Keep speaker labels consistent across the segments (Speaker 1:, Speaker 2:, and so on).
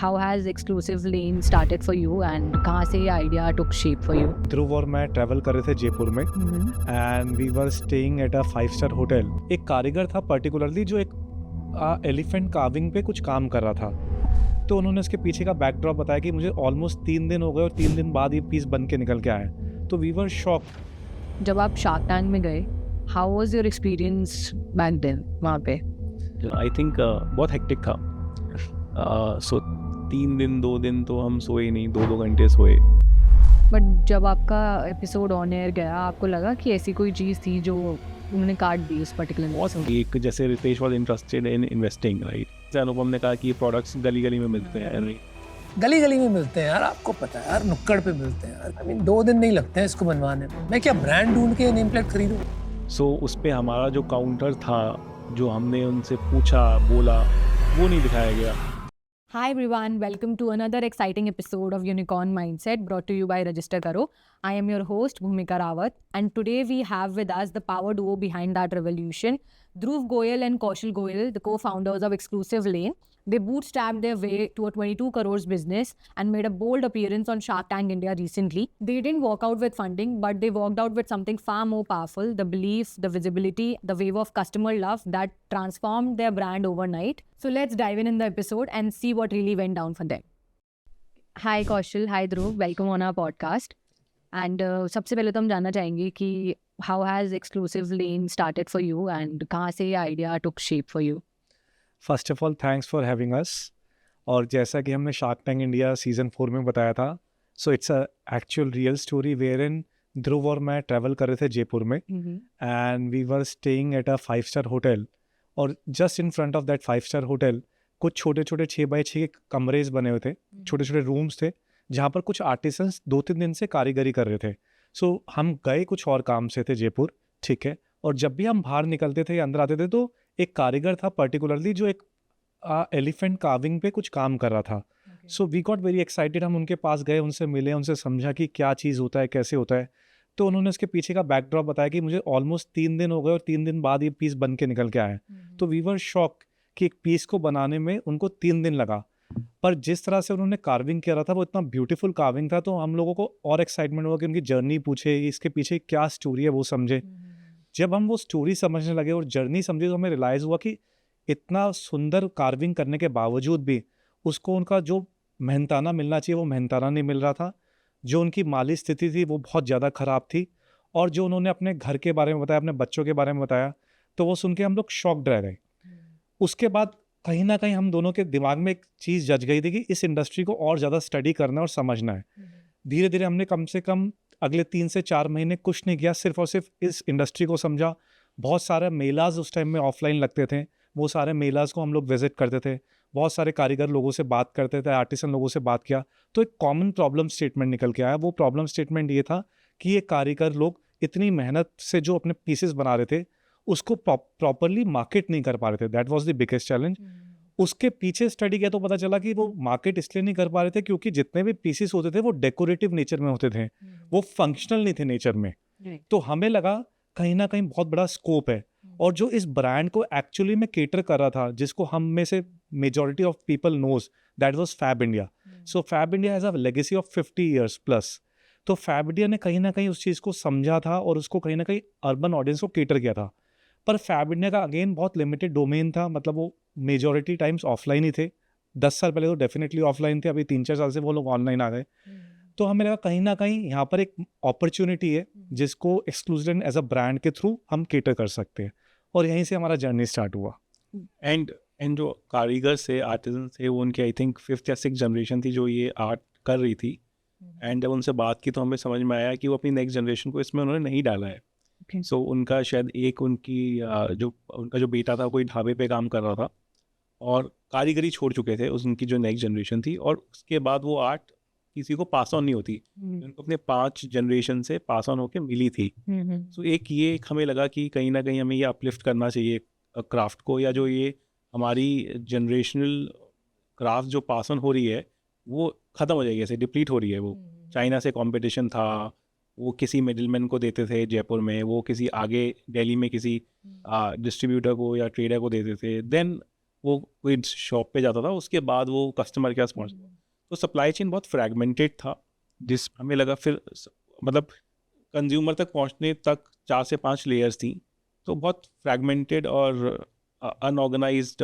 Speaker 1: how has exclusive lane started for you and कहाँ से ये idea took shape for you?
Speaker 2: ध्रुव और मैं ट्रैवल कर रहे थे जयपुर में and we were staying at a five-star hotel. एक कारीगर था पर्टिकुलरली जो एक एलिफेंट कार्विंग पे कुछ काम कर रहा था। तो उन्होंने उसके पीछे का बैकड्रॉप बताया कि मुझे ऑलमोस्ट 3 दिन हो गए और 3 दिन बाद ये पीस बन के निकल के आया। तो वी वर शॉक।
Speaker 1: जब आप शार्क टैंक में गए, how was your experience back then वहाँ पे?
Speaker 3: आई थिंक बहुत हेक्टिक था। सो 3 दिन 2 दिन तो हम सोए नहीं, 2-2 घंटे सोए।
Speaker 1: बट जब आपका एपिसोड ऑन एयर गया, आपको लगा कि ऐसी कोई चीज़ थी जो उन्होंने काट दी उस पर्टिकुलर
Speaker 3: एक जैसे Ritesh was interested in investing, right. Anupam ने कहा कि ये प्रोडक्ट्स गली गली में मिलते हैं, राइट।
Speaker 4: गली गली में मिलते हैं यार, आपको पता है यार, नुक्कड़ पे मिलते हैं यार। आई मीन 2 दिन नहीं लगते हैं इसको बनवाने में। मैं क्या ब्रांड ढूंढ के नेम प्लेट खरीदूं?
Speaker 3: सो उस पे हमारा जो काउंटर था, जो हमने उनसे पूछा बोला, वो नहीं दिखाया गया।
Speaker 1: Hi everyone, welcome to another exciting episode of Unicorn Mindset brought to you by Register Karo. I am your host Bhumika Rawat and today we have with us the power duo behind that revolution, Dhruv Goyal and Kaushal Goyal, the co-founders of Exclusive Lane. They bootstrapped their way to a 22 crores business and made a bold appearance on Shark Tank India recently. They didn't walk out with funding, but they walked out with something far more powerful, the belief, the visibility, the wave of customer love that transformed their brand overnight. So let's dive in the episode and see what really went down for them. Hi Kaushal, hi Dhruv, welcome on our podcast. And सबसे पहले तो हम जानना चाहेंगे कि how has Exclusive Lane started for you and कहाँ से ये idea took shape for you?
Speaker 2: First of all thanks for having us. और जैसा कि हमने शार्क टैंक इंडिया सीज़न 4 में बताया था, so it's a actual real story where in Dhruv और मैं ट्रैवल कर रहे थे जयपुर में and we were staying at a five-star hotel. और just in front of that 5-स्टार होटल कुछ छोटे छोटे 6x6 के कमरेज बने हुए थे, छोटे छोटे रूम्स थे जहाँ पर कुछ आर्टिसंस 2-3 दिन से कारीगरी कर रहे थे। सो हम गए कुछ और काम से थे जयपुर, ठीक है। और जब भी हम बाहर निकलते थे या अंदर आते थे तो एक कारीगर था पर्टिकुलरली जो एक एलिफेंट कार्विंग पे कुछ काम कर रहा था। So we got very excited. हम उनके पास गए, उनसे मिले, उनसे समझा कि क्या चीज़ होता है, कैसे होता है। तो उन्होंने उसके पीछे का बैकड्रॉप बताया कि मुझे ऑलमोस्ट 3 दिन हो गए और 3 दिन बाद ये पीस बन के निकल के आया। तो वी वर शॉक कि एक पीस को बनाने में उनको 3 दिन लगा। पर जिस तरह से उन्होंने कार्विंग किया रहा था वो इतना ब्यूटीफुल कार्विंग था, तो हम लोगों को और एक्साइटमेंट हुआ कि उनकी जर्नी पूछे, इसके पीछे क्या स्टोरी है वो समझे। जब हम वो स्टोरी समझने लगे और जर्नी समझे तो हमें रियलाइज़ हुआ कि इतना सुंदर कार्विंग करने के बावजूद भी उसको उनका जो मेहनताना मिलना चाहिए वो मेहनताना नहीं मिल रहा था। जो उनकी माली स्थिति थी वो बहुत ज़्यादा ख़राब थी। और जो उन्होंने अपने घर के बारे में बताया, अपने बच्चों के बारे में बताया, तो वो सुन के हम लोग शॉक्ड रह गए। उसके बाद कहीं ना कहीं हम दोनों के दिमाग में एक चीज़ जज गई थी कि इस इंडस्ट्री को और ज़्यादा स्टडी करना और समझना है। धीरे धीरे हमने कम से कम अगले 3 से 4 महीने कुछ नहीं किया, सिर्फ और सिर्फ इस इंडस्ट्री को समझा। बहुत सारे मेलाज उस टाइम में ऑफलाइन लगते थे, वो सारे मेलाज को हम लोग विजिट करते थे। बहुत सारे कारीगर लोगों से बात करते थे, आर्टिसन लोगों से बात किया, तो एक कॉमन प्रॉब्लम स्टेटमेंट निकल के आया। वो प्रॉब्लम स्टेटमेंट ये था कि ये कारीगर लोग इतनी मेहनत से जो अपने पीसेस बना रहे थे उसको प्रॉपरली मार्केट नहीं कर पा रहे थे। That was the biggest challenge. उसके पीछे स्टडी किया तो पता चला कि वो मार्केट इसलिए नहीं कर पा रहे थे क्योंकि जितने भी पीसेस होते थे वो डेकोरेटिव नेचर में होते थे, वो फंक्शनल नहीं थे नेचर में। तो हमें लगा कहीं ना कहीं बहुत बड़ा स्कोप है। और जो इस ब्रांड को एक्चुअली में केटर कर रहा था, जिसको हम में से majority of people knows, that was Fabindia. So Fabindia has a legacy of 50 years plus. तो फैब इंडिया ने कहीं ना कहीं उस चीज़ को समझा था और उसको कहीं ना कहीं अर्बन ऑडियंस को केटर किया था। पर फैब इंडिया का अगेन बहुत लिमिटेड डोमेन था, मतलब वो मेजॉरिटी टाइम्स ऑफलाइन ही थे। 10 साल पहले तो डेफिनेटली ऑफलाइन थे, अभी 3-4 साल से वो लोग ऑनलाइन आ गए। तो हमें लगा कहीं ना कहीं यहाँ पर एक अपॉर्चुनिटी है जिसको एक्सक्लूसिव एज अ ब्रांड के थ्रू हम केटर कर सकते हैं। और यहीं से हमारा जर्नी स्टार्ट हुआ।
Speaker 3: एंड जो कारीगर से आर्टिसन से वो उनकी आई थिंक 5th या 6th जनरेशन थी जो ये आर्ट कर रही थी। एंड जब उनसे बात की तो हमें समझ में आया कि वो अपनी नेक्स्ट जनरेशन को इसमें उन्होंने नहीं डाला है। सो उनका शायद उनका जो बेटा था कोई ढाबे पे काम कर रहा था और कारीगरी छोड़ चुके थे उनकी जो नेक्स्ट जनरेशन थी, और उसके बाद वो आर्ट किसी को पास ऑन नहीं होती, उनको अपने 5 जनरेशन से पास ऑन होके मिली थी। सो एक हमें लगा कि कहीं ना कहीं हमें ये अपलिफ्ट करना चाहिए क्राफ्ट को, या जो ये हमारी जनरेशनल क्राफ्ट जो पास ऑन हो रही है वो ख़त्म हो जाएगी, ऐसे डिप्लीट हो रही है। वो चाइना से कंपटीशन था, वो किसी मिडिलमैन को देते थे जयपुर में, वो किसी आगे दिल्ली में किसी डिस्ट्रीब्यूटर को या ट्रेडर को देते थे। देन वो कोई शॉप पे जाता था, उसके बाद वो कस्टमर के पास पहुँचता था। तो सप्लाई चेन बहुत फ्रैगमेंटेड था, जिस हमें लगा फिर मतलब कंज्यूमर तक पहुँचने तक 4 से 5 लेयर्स थी, तो बहुत फ्रैगमेंटेड और अनऑर्गेनाइज्ड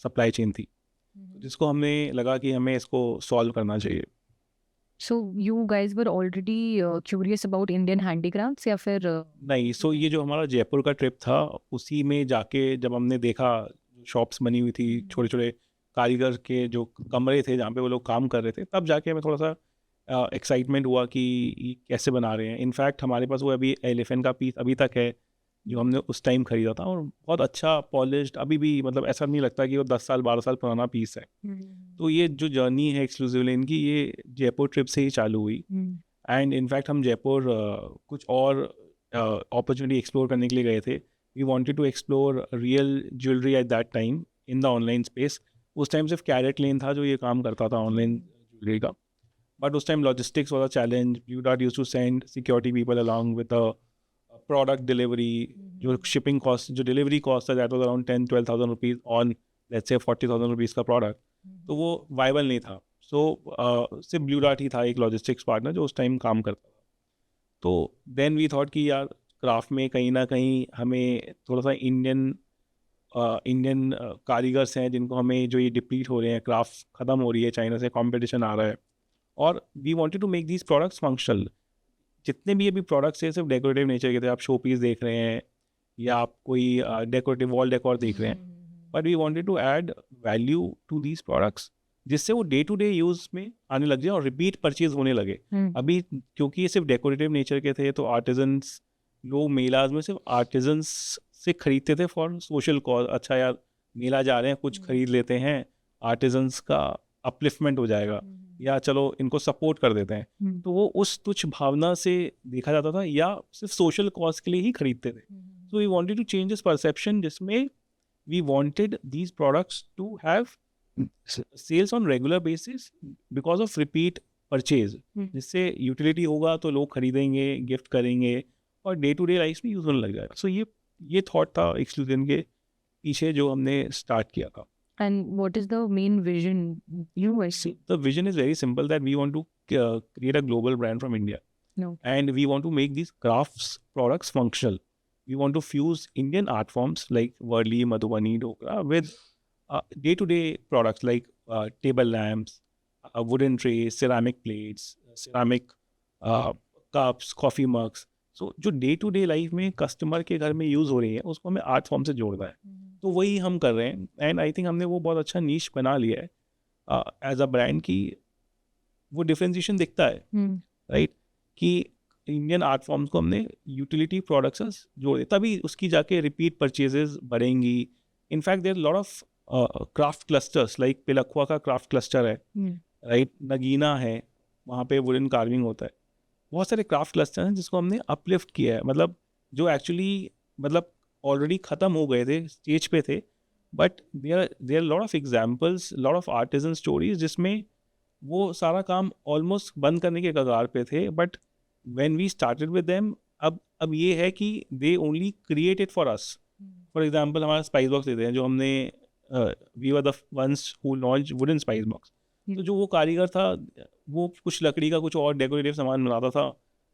Speaker 3: सप्लाई चेन थी, जिसको हमें लगा कि हमें इसको सॉल्व करना चाहिए।
Speaker 1: So you guys were already curious about Indian handicrafts या फिर
Speaker 3: नहीं, सो ये जो हमारा जयपुर का ट्रिप था, उसी में जाके जब हमने देखा शॉप्स बनी हुई थी, छोटे छोटे कारीगर के जो कमरे थे जहाँ पे वो लोग काम कर रहे थे, तब जाके हमें थोड़ा सा एक्साइटमेंट हुआ कि ये कैसे बना रहे हैं। इनफैक्ट हमारे पास वो अभी एलिफेंट का पीस अभी तक है जो हमने उस टाइम खरीदा था, और बहुत अच्छा पॉलिश्ड अभी भी, मतलब ऐसा नहीं लगता कि वो 10 साल 12 साल पुराना पीस है। तो ये जो जर्नी है एक्सक्लूसिव लेन की, ये जयपुर ट्रिप से ही चालू हुई। एंड इनफैक्ट हम जयपुर कुछ और अपॉर्चुनिटी एक्सप्लोर करने के लिए गए थे। We wanted to explore real jewellery at that time in the online space. उस टाइम सिर्फ कैरेट लेन था जो ये काम करता था ऑनलाइन ज्वेलरी का, बट उस time logistics was a challenge. Blue Dart used to send security people along with the product delivery, जो शिपिंग कॉस्ट, जो डिलीवरी कॉस्ट था, that was around 10-12,000 rupees on let's से 40,000 रुपीज़ का प्रोडक्ट। तो वो वाइबल नहीं था। सो सिर्फ ब्लू डार्ट ही था एक लॉजिस्टिक्स पार्टनर जो उस टाइम काम करता था। तो देन वी थॉट कि यार क्राफ्ट में कहीं ना कहीं हमें थोड़ा सा इंडियन कारीगर्स हैं जिनको हमें, जो ये डिप्लीट हो रहे हैं, क्राफ्ट ख़त्म हो रही है, चाइना से कंपटीशन आ रहा है, और we wanted to make these products functional. जितने भी अभी प्रोडक्ट्स हैं सिर्फ डेकोरेटिव नेचर के थे, आप शो पीस देख रहे हैं या आप कोई डेकोरेटिव वॉल डेकोर देख रहे हैं, but we wanted to add value to these products जिससे वो डे टू डे यूज़ में आने लग जाए और रिपीट परचेज होने लगे। अभी क्योंकि ये सिर्फ डेकोरेटिव नेचर के थे, तो आर्टिजन्स, लोग मेलाज में सिर्फ आर्टिजन्स से खरीदते थे फॉर सोशल कॉज। अच्छा यार मेला जा रहे हैं, कुछ खरीद लेते हैं, आर्टिजन्स का अपलिफ्टमेंट हो जाएगा, या चलो इनको सपोर्ट कर देते हैं। तो वो उस तुच्छ भावना से देखा जाता था, या सिर्फ सोशल कॉज के लिए ही खरीदते थे। So we wanted to change this perception, जिसमें we wanted these products to have sales on regular basis because of repeat purchase, जिससे यूटिलिटी होगा तो लोग खरीदेंगे, गिफ्ट करेंगे, और डे टू डे लाइफ में यूज होने लग जाएगा। सो ये थॉट था एक्सक्लूसिव के पीछे जो हमने स्टार्ट किया था।
Speaker 1: And what is the main vision you guys see?
Speaker 3: The vision is very simple, that we want to create a global brand from India.
Speaker 1: No.
Speaker 3: And we want to make these crafts products functional. We want to fuse Indian art forms like Worli, Madhubani, Dokra with day-to-day products like table lamps, wooden trays, ceramic plates, ceramic cups, coffee mugs. So जो day-to-day life में customer के घर में use हो रही है, उसको हमें आर्ट फॉर्म से जोड़ना है। तो वही हम कर रहे हैं, एंड आई थिंक हमने वो बहुत अच्छा नीश बना लिया है एज अ ब्रांड की। वो डिफरेंशिएशन दिखता है, राइट, कि इंडियन आर्ट फॉर्म्स को हमने यूटिलिटी प्रोडक्ट्स से जोड़े, तभी उसकी जाके रिपीट परचेजेस बढ़ेंगी। In fact there lot of craft clusters, like Pilkhuwa का क्राफ्ट क्लस्टर है, राइट, नगीना है, वहाँ पे वुडन कार्विंग होता है। बहुत सारे क्राफ्ट क्लस्टर हैं जिसको हमने अपलिफ्ट किया है, मतलब जो एक्चुअली मतलब ऑलरेडी ख़त्म हो गए थे, स्टेज पे थे, but there lot of examples, lot of artisan stories जिसमें वो सारा काम ऑलमोस्ट बंद करने के कगार पे थे, but when we started with them, अब ये है कि they only create it for us. For example हमारा स्पाइस बॉक्स लेते हैं, जो हमने we were the ones who launch wooden spice box. तो जो वो कारीगर था, वो कुछ लकड़ी का कुछ और डेकोरेटिव सामान बनाता था,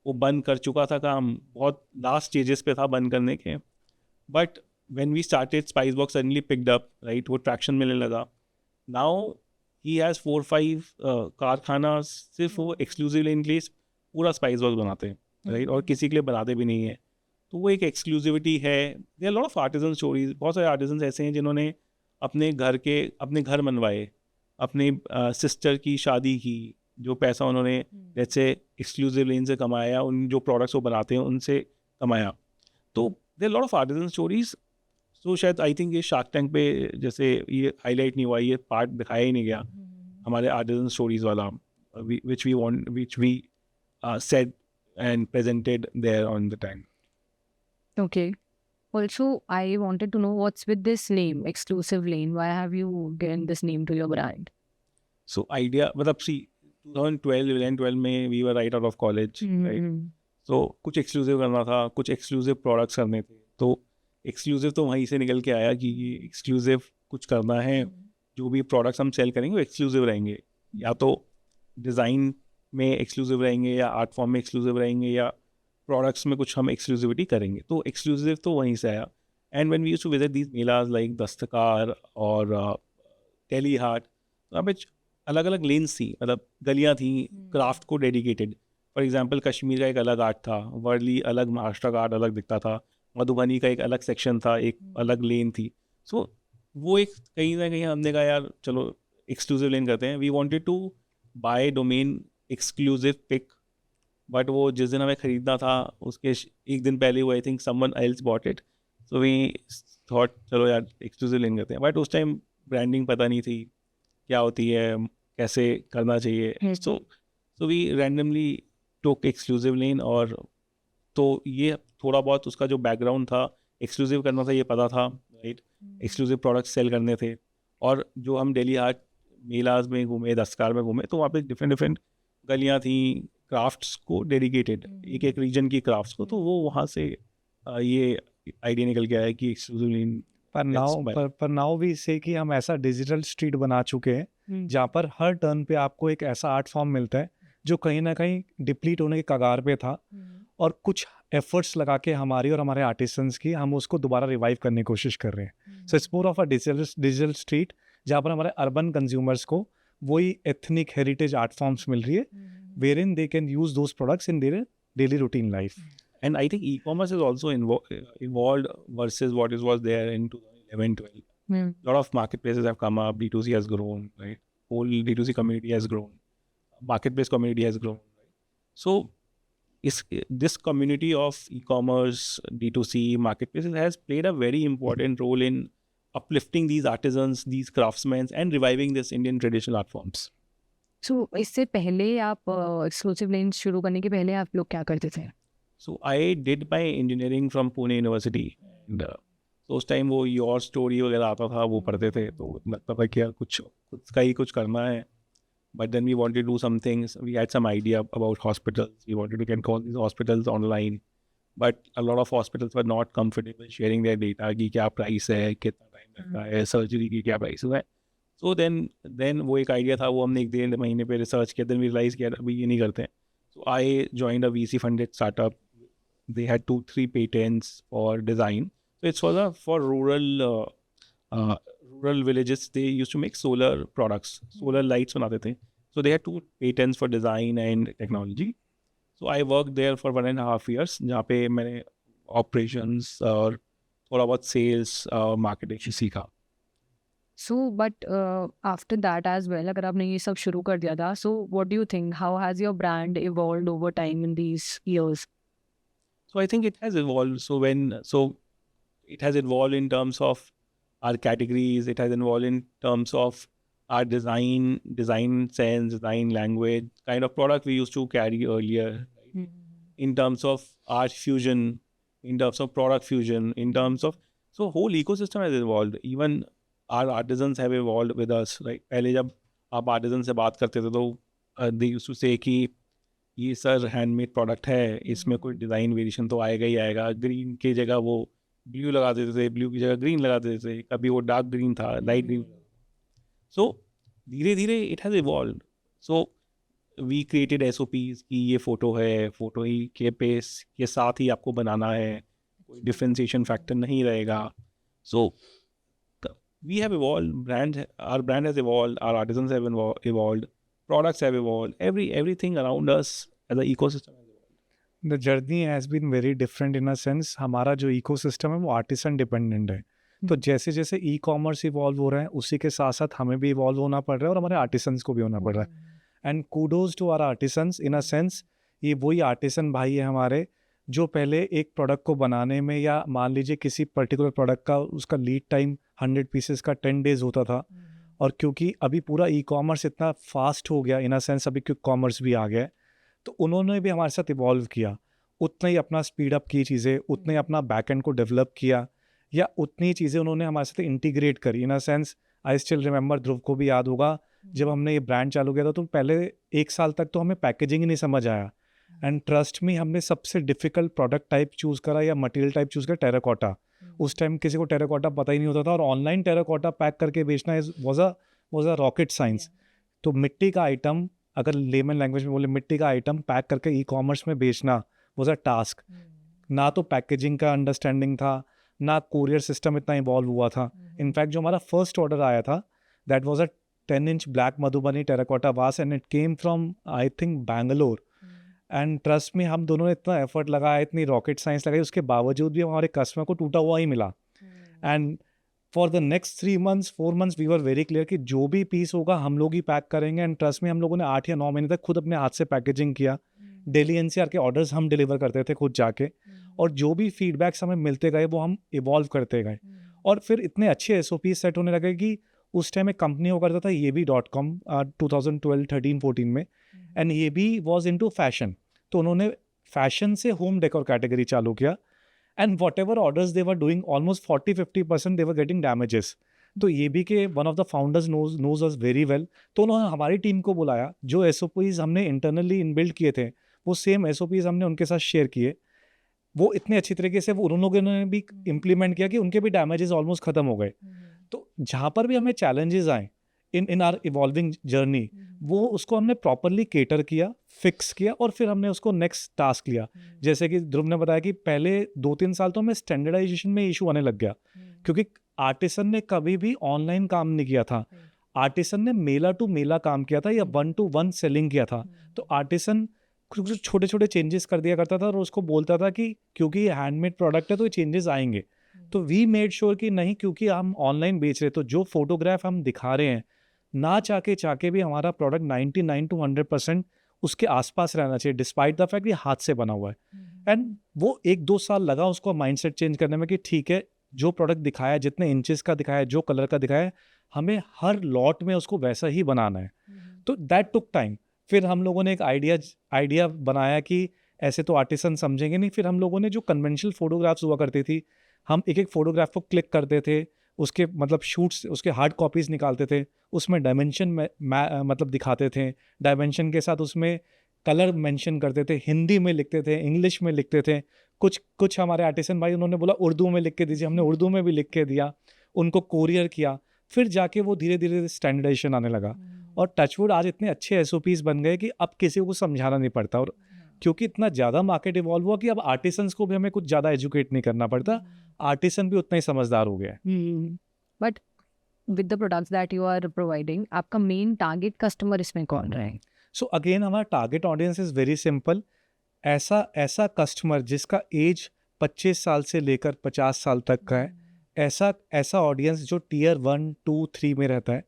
Speaker 3: वो बंद कर चुका था काम, बहुत लास्ट स्टेजेस पे था बंद करने के, but when we started Spice Box suddenly picked up, right, वो ट्रैक्शन मिलने लगा। now he has 4-5 कारखाना सिर्फ वो एक्सक्लूसिव लेन के लिए पूरा स्पाइस बॉक्स बनाते हैं, राइट, और किसी के लिए बनाते भी नहीं है। तो वो एक एक्सक्लूसिविटी है। There lot of artisan stories, बहुत सारे आर्टिजन ऐसे हैं जिन्होंने अपने घर बनवाए, अपने सिस्टर की शादी की, जो पैसा उन्होंने जैसे एक्सक्लूसिव लेन से कमाया, उन जो प्रोडक्ट्स वो बनाते हैं उनसे कमाया। तो there lot of artisan stories. तो शायद आई थिंक ये शार्क टैंक पे जैसे ये हाईलाइट नहीं हुआ, ये पार्ट दिखाया ही नहीं गया हमारे आर्टिजन स्टोरीज वाला, which we said and presented there on the time.
Speaker 1: Okay. Also, I wanted to know what's with this name, Exclusive Lane. Why have you given this name to your brand?
Speaker 3: So idea, मतलब see 2012 में we were right out of college, right? So कुछ exclusive करना था, कुछ exclusive products करने थे, तो exclusive तो वहीं से निकल के आया कि ये एक्सक्लूसिव कुछ करना है, जो भी प्रोडक्ट्स हम सेल करेंगे वो एक्सक्लूसिव रहेंगे, या तो डिज़ाइन में एक्सक्लूसिव रहेंगे या आर्ट फॉर्म में एक्सक्लूसिव रहेंगे या प्रोडक्ट्स में कुछ हम एक्सक्लूसिविटी करेंगे, तो एक्सक्लूसिव तो वहीं से आया. And when we used to visit these मेलाज लाइक दस्तकार और टेली हार्ट, वहाँ पे अलग अलग लेन्स थी, मतलब गलियाँ थी क्राफ्ट को डेडिकेटेड. फॉर एग्जांपल कश्मीर का एक अलग आर्ट था, वर्ली अलग, महाराष्ट्र का आर्ट अलग दिखता था, मधुबनी का एक अलग सेक्शन था, एक अलग लेन थी. सो वो एक कहीं ना कहीं हमने कहा यार चलो एक्सक्लूसिव लेन करते हैं. We wanted to buy domain exclusive pick, but वो जिस दिन हमें ख़रीदना था उसके एक दिन पहले वो I think someone else bought it, so we thought चलो यार एक्सक्लूसिव लेन करते हैं. बट उस टाइम ब्रांडिंग पता नहीं थी क्या होती है, कैसे करना चाहिए. So we randomly took exclusive lane. और तो ये थोड़ा बहुत उसका जो बैकग्राउंड था, एक्सक्लूसिव करना था ये पता था, राइट. एक्सक्लूसिव प्रोडक्ट्स सेल करने थे. और जो हम दिल्ली आर्ट मेलाज में घूमे, दस्तकार में घूमे, तो वहाँ पे डिफरेंट डिफरेंट गलियाँ थी क्राफ्ट्स को डेडिकेटेड, एक एक रीजन की क्राफ्ट्स को. तो वो वहाँ से ये आइडिया निकल के आया कि एक्सक्लूसिव लेन.
Speaker 2: पर नाउ वी से कि हम ऐसा डिजिटल स्ट्रीट बना चुके हैं जहाँ पर हर टर्न पे आपको एक ऐसा आर्ट फॉर्म मिलता है जो कहीं ना कहीं डिप्लीट होने के कगार पे था, और कुछ एफर्ट्स लगा के हमारी और हमारे आर्टिसंस की हम उसको दोबारा रिवाइव करने की कोशिश कर रहे हैं. So it's more of a digital street जहाँ पर हमारे अर्बन कंज्यूमर्स को वही एथनिक हेरिटेज आर्ट फॉर्म्स मिल रही है, where in they can use those products in their daily routine life.
Speaker 3: And I think e-commerce is also evolved versus what was there in 2011-12. A lot of marketplaces have come up. D2C has grown, right? Whole D2C community has grown. Marketplace community has grown. Right? So, this community of e-commerce, D2C marketplaces has played a very important role in uplifting these artisans, these craftsmen, and reviving this Indian traditional art forms.
Speaker 1: So इससे पहले आप exclusive लेन शुरू करने के पहले आप लोग क्या करते थे?
Speaker 3: So I did my engineering from Pune University. And, so उस टाइम वो योर स्टोरी वगैरह आता था, वो पढ़ते थे, तो लगता था कि यार कुछ का ही कुछ करना है. But then we wanted to do some things. We had some idea about hospitals. We wanted to get all these hospitals online. But a lot of hospitals were not comfortable sharing their data कि क्या price है, कितना time लगता है, surgery की क्या price है. So then वो एक आइडिया था, वो हमने एक डेढ़ महीने पे रिसर्च किया. Then we realized कि यार अभी ये नहीं करते हैं. So I joined a VC funded startup. They had 2-3 patents for design. So it's for rural villages. They used to make solar products, solar lights बनाते थे. So they had 2 patents for design and technology. So I worked there for 1.5 years, जहाँ पे मैंने operations और थोड़ा बहुत sales, marketing सीखा.
Speaker 1: So but after that as well, अगर आपने ये सब शुरू कर दिया था, so what do you think? How has your brand evolved over time in these years?
Speaker 3: So I think it has evolved. So it has evolved in terms of our categories. It has evolved in terms of our design sense, design language, kind of product we used to carry earlier. Right? In terms of art fusion, in terms of product fusion, in terms of, so whole ecosystem has evolved. Even our artisans have evolved with us. Right? पहले जब आप artisan से बात करते थे तो they used to say कि ये सर हैंडमेड प्रोडक्ट है, इसमें कोई डिज़ाइन वेरिएशन तो आएगा ही आएगा. ग्रीन की जगह वो ब्लू लगा देते थे, ब्लू की जगह ग्रीन लगा देते थे, कभी वो डार्क ग्रीन था, लाइट ग्रीन. सो धीरे धीरे it has evolve. So we created SOPs कि ये फ़ोटो है, फ़ोटो ही के पेस के साथ ही आपको बनाना है, कोई डिफ्रेंसिएशन फैक्टर नहीं रहेगा. So we have evolve, our brand has evolved, our artisans have evolved, products have evolved, everything around us as an ecosystem has evolved.
Speaker 2: The journey has been very different in a sense. हमारा जो ecosystem है वो artisan dependent है. तो जैसे जैसे e-commerce evolve हो रहा है उसी के साथ साथ हमें भी इवॉल्व होना पड़ रहा है और हमारे आर्टिसंस को भी होना पड़ रहा है. And kudos to our artisans in a sense. ये वही आर्टिसन भाई है हमारे जो पहले एक प्रोडक्ट को बनाने में, या मान लीजिए किसी पर्टिकुलर प्रोडक्ट का उसका लीड टाइम 100 पीसेस का 10 डेज होता था, और क्योंकि अभी पूरा ई-कॉमर्स इतना फास्ट हो गया इन अ सेंस, अभी क्योंकि कॉमर्स भी आ गया है, तो उन्होंने भी हमारे साथ इवॉल्व किया. उतना ही अपना स्पीड अप की चीज़ें, उतने ही अपना बैक एंड को डेवलप किया, या उतनी चीज़ें उन्होंने हमारे साथ इंटीग्रेट करी. In a sense I still remember, Dhruv को भी याद होगा, जब हमने ये ब्रांड चालू किया था तो पहले 1 साल तक तो हमें पैकेजिंग ही नहीं समझ आया. एंड ट्रस्ट में हमने सबसे डिफ़िकल्ट प्रोडक्ट टाइप चूज़ करा या मटेरियल टाइप चूज़ करा टेराकोटा. उस टाइम किसी को टेराकोटा पता ही नहीं होता था, और ऑनलाइन टेराकोटा पैक करके बेचना वाज अ रॉकेट साइंस। तो मिट्टी का आइटम, अगर लेमन लैंग्वेज में बोले, मिट्टी का आइटम पैक करके ई कॉमर्स में बेचना वाज अ टास्क। ना तो पैकेजिंग का अंडरस्टैंडिंग था, ना कोरियर सिस्टम इतना इवॉल्व हुआ था। इनफैक्ट जो हमारा फर्स्ट ऑर्डर आया था, that was a 10-inch black Madhubani terracotta vase, and it came from I think Bangalore. And trust में हम दोनों ने इतना एफर्ट लगाया, इतनी रॉकेट साइंस लगाई, उसके बावजूद भी हमारे कस्टमर को टूटा हुआ ही मिला। And for the next 3-4 months we were very clear कि जो भी पीस होगा हम लोग ही पैक करेंगे। एंड ट्रस्ट में हम लोगों ने 8 या 9 महीने तक खुद अपने हाथ से पैकेजिंग किया। दिल्ली एनसीआर के ऑर्डर्स हम डिलीवर करते थे खुद जाके, और जो भी फीडबैक्स हमें मिलते गए वो हम इवॉल्व करते गए। और फिर इतने अच्छे SOP सेट होने लगे कि उस टाइम एक कंपनी हुआ करता था YeBee.com 2012-13-14 में, and YeBee was into fashion. तो उन्होंने फैशन से होम डेकोर कैटेगरी चालू किया, and whatever orders they were doing almost 40-50% they were getting damages. तो YeBee के one of the founders knows us very well. तो उन्होंने हमारी टीम को बुलाया, जो SOPs हमने इंटरनली इनबिल्ड किए थे वो सेम SOPs हमने उनके साथ शेयर किए। वो इतने अच्छी तरीके से वो उन लोगों ने भी इम्प्लीमेंट किया कि उनके भी डैमेजेस ऑलमोस्ट खत्म हो गए। तो जहाँ पर भी हमें चैलेंजेस आए इन आर इवॉल्विंग जर्नी, वो उसको हमने प्रॉपरली केटर किया, फिक्स किया, और फिर हमने उसको नेक्स्ट टास्क लिया। जैसे कि ध्रुव ने बताया कि पहले 2-3 साल तो हमें स्टैंडर्डाइजेशन में इशू आने लग गया, क्योंकि आर्टिसन ने कभी भी ऑनलाइन काम नहीं किया था। आर्टिसन ने मेला टू मेला काम किया था या 1-to-1 सेलिंग किया था। तो आर्टिसन कुछ छोटे छोटे चेंजेस कर दिया करता था, और उसको बोलता था कि क्योंकि ये हैंडमेड प्रोडक्ट है तो ये चेंजेस आएंगे। तो वी मेड श्योर कि नहीं, क्योंकि हम ऑनलाइन बेच रहे, तो जो फोटोग्राफ हम दिखा रहे हैं, ना चाके भी हमारा प्रोडक्ट 99-100% उसके आसपास रहना चाहिए, डिस्पाइट द फैक्ट ये हाथ से बना हुआ है। एंड वो 1-2 साल लगा उसको माइंडसेट चेंज करने में कि ठीक है, जो प्रोडक्ट दिखाया, जितने इंचेस का दिखाया, जो कलर का दिखाया, हमें हर लॉट में उसको वैसा ही बनाना है। तो दैट टुक टाइम। फिर हम लोगों ने एक आइडिया बनाया कि ऐसे तो आर्टिसन समझेंगे नहीं। फिर हम लोगों ने जो कन्वेंशनल फोटोग्राफ्स हुआ करती थी, हम एक फोटोग्राफ को क्लिक करते थे, उसके मतलब शूट्स, उसके हार्ड कॉपीज़ निकालते थे, उसमें डायमेंशन मतलब दिखाते थे, डायमेंशन के साथ उसमें कलर मेंशन करते थे, हिंदी में लिखते थे, इंग्लिश में लिखते थे। कुछ हमारे आर्टिसन भाई उन्होंने बोला उर्दू में लिख के दीजिए, हमने उर्दू में भी लिख के दिया, उनको कोरियर किया। फिर जाके वो धीरे धीरे स्टैंडर्डाइजेशन आने लगा, और टचवुड आज इतने अच्छे SOPs बन गए कि अब किसी को समझाना नहीं पड़ता। और क्योंकि इतना ज़्यादा मार्केट इवॉल्व हुआ कि अब आर्टिसंस को भी हमें कुछ ज़्यादा एजुकेट नहीं करना पड़ता, आर्टिसन भी उतना ही समझदार हो गया है।
Speaker 1: But with the products that you are providing, आपका मेन टारगेट कस्टमर इसमें कौन रहे?
Speaker 2: सो अगेन हमारा target audience is very simple. ऐसा कस्टमर जिसका एज 25 साल से लेकर 50 साल तक का है, ऐसा ऑडियंस जो Tier 1, 2, 3 में रहता है,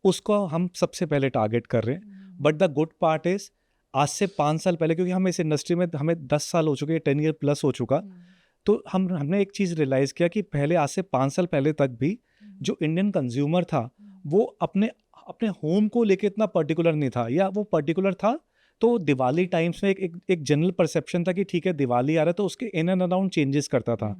Speaker 2: उसको हम सबसे पहले टारगेट कर रहे हैं। But the good part is, आज से 5 साल पहले, क्योंकि हम इस इंडस्ट्री में हमें 10 साल हो चुके, 10 ईयर प्लस हो चुका, तो हमने एक चीज़ रियलाइज़ किया कि पहले, आज से 5 साल पहले तक भी जो इंडियन कंज्यूमर था, वो अपने होम को लेके इतना पर्टिकुलर नहीं था, या वो पर्टिकुलर था तो दिवाली टाइम्स में एक जनरल परसेप्शन था कि ठीक है दिवाली आ रहा है, तो उसके इन एंड अराउंड चेंजेस करता था।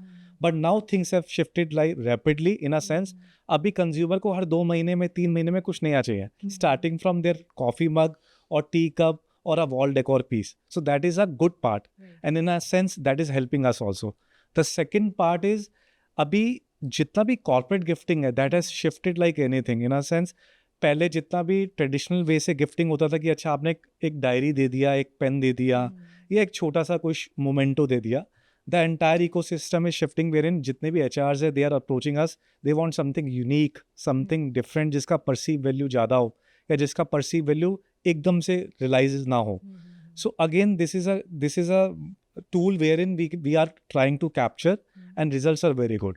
Speaker 2: But now things have shifted like rapidly in a sense. अभी कंज्यूमर को हर 2 महीने में, 3 महीने में कुछ नया चाहिए, starting from there coffee mug और टी कप और a wall decor piece. So that is a good part, and in a sense that is helping us also. The second part is, अभी जितना भी कॉर्पोरेट गिफ्टिंग है, that has shifted like anything in a sense. पहले जितना भी traditional way से gifting होता था कि अच्छा आपने एक डायरी दे दिया, एक पेन दे दिया, या एक छोटा सा कुछ मोमेंटो दे दिया। The entire ecosystem is shifting wherein जितने भी HRs है, they are approaching us, they want something unique, something different, जिसका परसीव वैल्यू ज़्यादा हो, या जिसका परसीव वैल्यू एकदम से रियलाइज ना हो। So again this is a tool wherein we are trying to capture, and results are very good.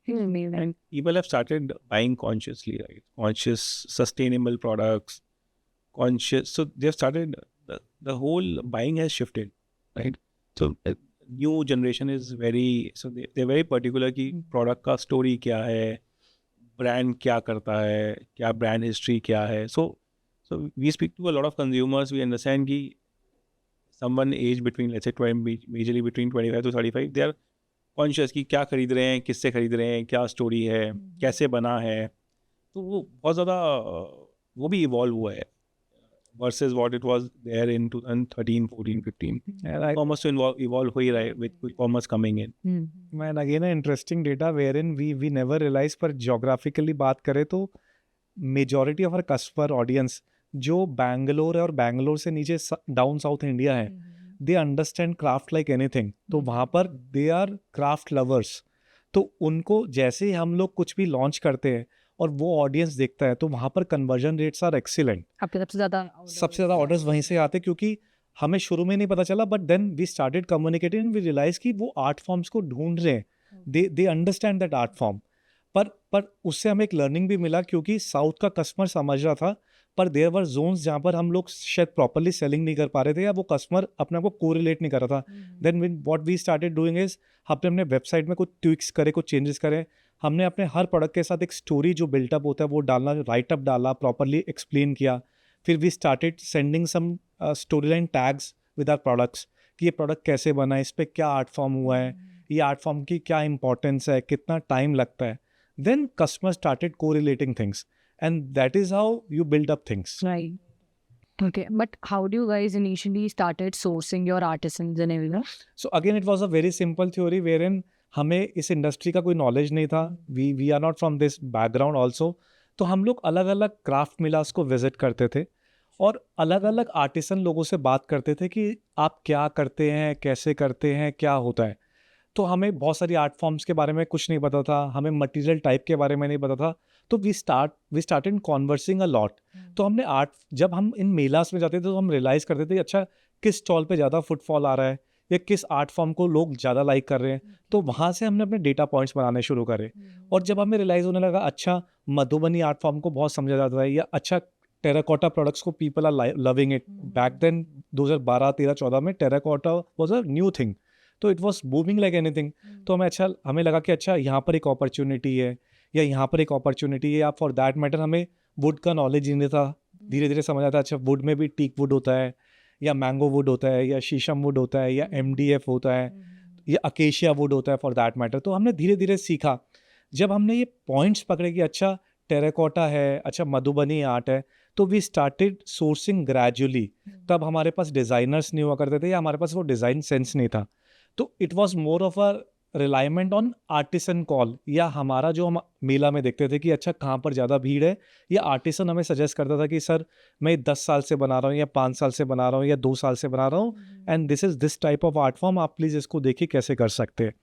Speaker 3: And people have started buying consciously, right? Conscious, sustainable products, conscious. So they've started, the whole buying has shifted, right? So new generation is they're very particular कि product का story क्या है, brand क्या करता है, क्या brand history क्या है. So we speak to a lot of consumers. We understand कि someone age between, let's say, majorly between 25 to 35, they are conscious कि क्या खरीद रहे हैं, किससे खरीद रहे हैं, क्या स्टोरी है, कैसे बना है. तो वो बहुत ज़्यादा वो भी इवॉल्व हुआ है versus what it was there in 2013, 14, 15. Commerce to evolve हो ही रहा है with commerce coming in.
Speaker 2: Man, again an interesting data wherein we never realize, पर geographically बात करें तो majority of our customer audience जो बैंगलोर है और बैंगलोर से नीचे डाउन साउथ इंडिया है, they understand craft like anything. तो वहाँ पर दे आर क्राफ्ट लवर्स. तो उनको जैसे ही हम लोग कुछ भी लॉन्च करते हैं और वो ऑडियंस देखता है, तो वहाँ पर कन्वर्जन रेट्स आर एक्सीलेंट.
Speaker 1: आपके
Speaker 2: सबसे ज़्यादा ऑर्डर्स वहीं से आते, क्योंकि हमें शुरू में नहीं पता चला, but then we started communicating and we realise कि वो आर्ट फॉर्म्स को ढूंढ रहे हैं. They understand that art form. पर उससे हमें एक लर्निंग भी मिला, क्योंकि साउथ का कस्टमर समझ रहा था, पर देयर वर जोन्स जहाँ पर हम लोग शायद प्रॉपरली सेलिंग नहीं कर पा रहे थे, या वो कस्टमर अपने आप को कोरिलेट नहीं कर रहा था. Then what we started doing is, हमने अपने वेबसाइट में कुछ ट्विक्स करे, कुछ चेंजेस करे. हमने अपने हर प्रोडक्ट के साथ एक स्टोरी जो बिल्टअप होता है वो डालना, राइटअप डाला, प्रॉपरली एक्सप्लेन किया. फिर we started sending some story line tags with our products कि ये प्रोडक्ट कैसे बना है, इस पर क्या आर्ट फॉर्म हुआ है, ये आर्ट फॉर्म की क्या इंपॉर्टेंस है, कितना टाइम लगता है. Then customers started correlating things, and that is how you build up things.
Speaker 1: Right. Okay, but how do you guys initially started sourcing your artisans and everything?
Speaker 2: So again, it was a very simple theory wherein हमें इस industry का कोई knowledge नहीं था. we are not from this background also. तो हम लोग अलग अलग क्राफ्ट मिलास को विजिट करते थे और अलग अलग आर्टिसन लोगों से बात करते थे कि आप क्या करते हैं, कैसे करते हैं, क्या होता है. तो हमें बहुत सारी आर्ट फॉर्म्स के बारे में कुछ नहीं पता था, हमें मटेरियल टाइप के बारे में नहीं पता था. तो we started conversing a lot. तो हमने जब हम इन मेलास में जाते थे तो हम रियलाइज़ करते थे अच्छा किस स्टॉल पे ज़्यादा फुटफॉल आ रहा है या किस आर्ट फॉर्म को लोग ज़्यादा लाइक कर रहे हैं. तो वहाँ से हमने अपने डेटा पॉइंट्स बनाने शुरू करे. और जब हमें रियलाइज़ होने लगा अच्छा मधुबनी आर्ट फॉर्म को बहुत समझा जाता है, या अच्छा टेराकोटा प्रोडक्ट्स को people are loving it. Back then 2012, 13, 14 में terracotta was a new thing. तो it was booming like anything. तो हमें लगा कि अच्छा यहाँ पर एक अपॉर्चुनिटी है या यहाँ पर एक अपॉर्चुनिटी है, या फॉर दैट मैटर हमें वुड का नॉलेज ही नहीं था. धीरे धीरे समझ आता अच्छा वुड में भी टीक वुड होता है, या मैंगो वुड होता है, या शीशम वुड होता है, या MDF होता है, या अकेशिया वुड होता है फॉर दैट मैटर. तो हमने धीरे धीरे सीखा. जब हमने ये पॉइंट्स पकड़े कि अच्छा टेराकोटा है, अच्छा मधुबनी आर्ट है, तो वी स्टार्टेड सोर्सिंग ग्रेजुअली. तब हमारे पास डिज़ाइनर्स नहीं हुआ करते थे, या हमारे पास वो डिज़ाइन सेंस नहीं था. तो it was more of a reliance on artisan call, या हमारा जो हम मेला में देखते थे कि अच्छा कहाँ पर ज़्यादा भीड़ है, या आर्टिसन हमें सजेस्ट करता था कि सर मैं 10 साल से बना रहा हूँ, या 5 साल से बना रहा हूँ, या 2 साल से बना रहा हूँ, and this is this type of art form, आप प्लीज़ इसको देखिए कैसे कर सकते हैं.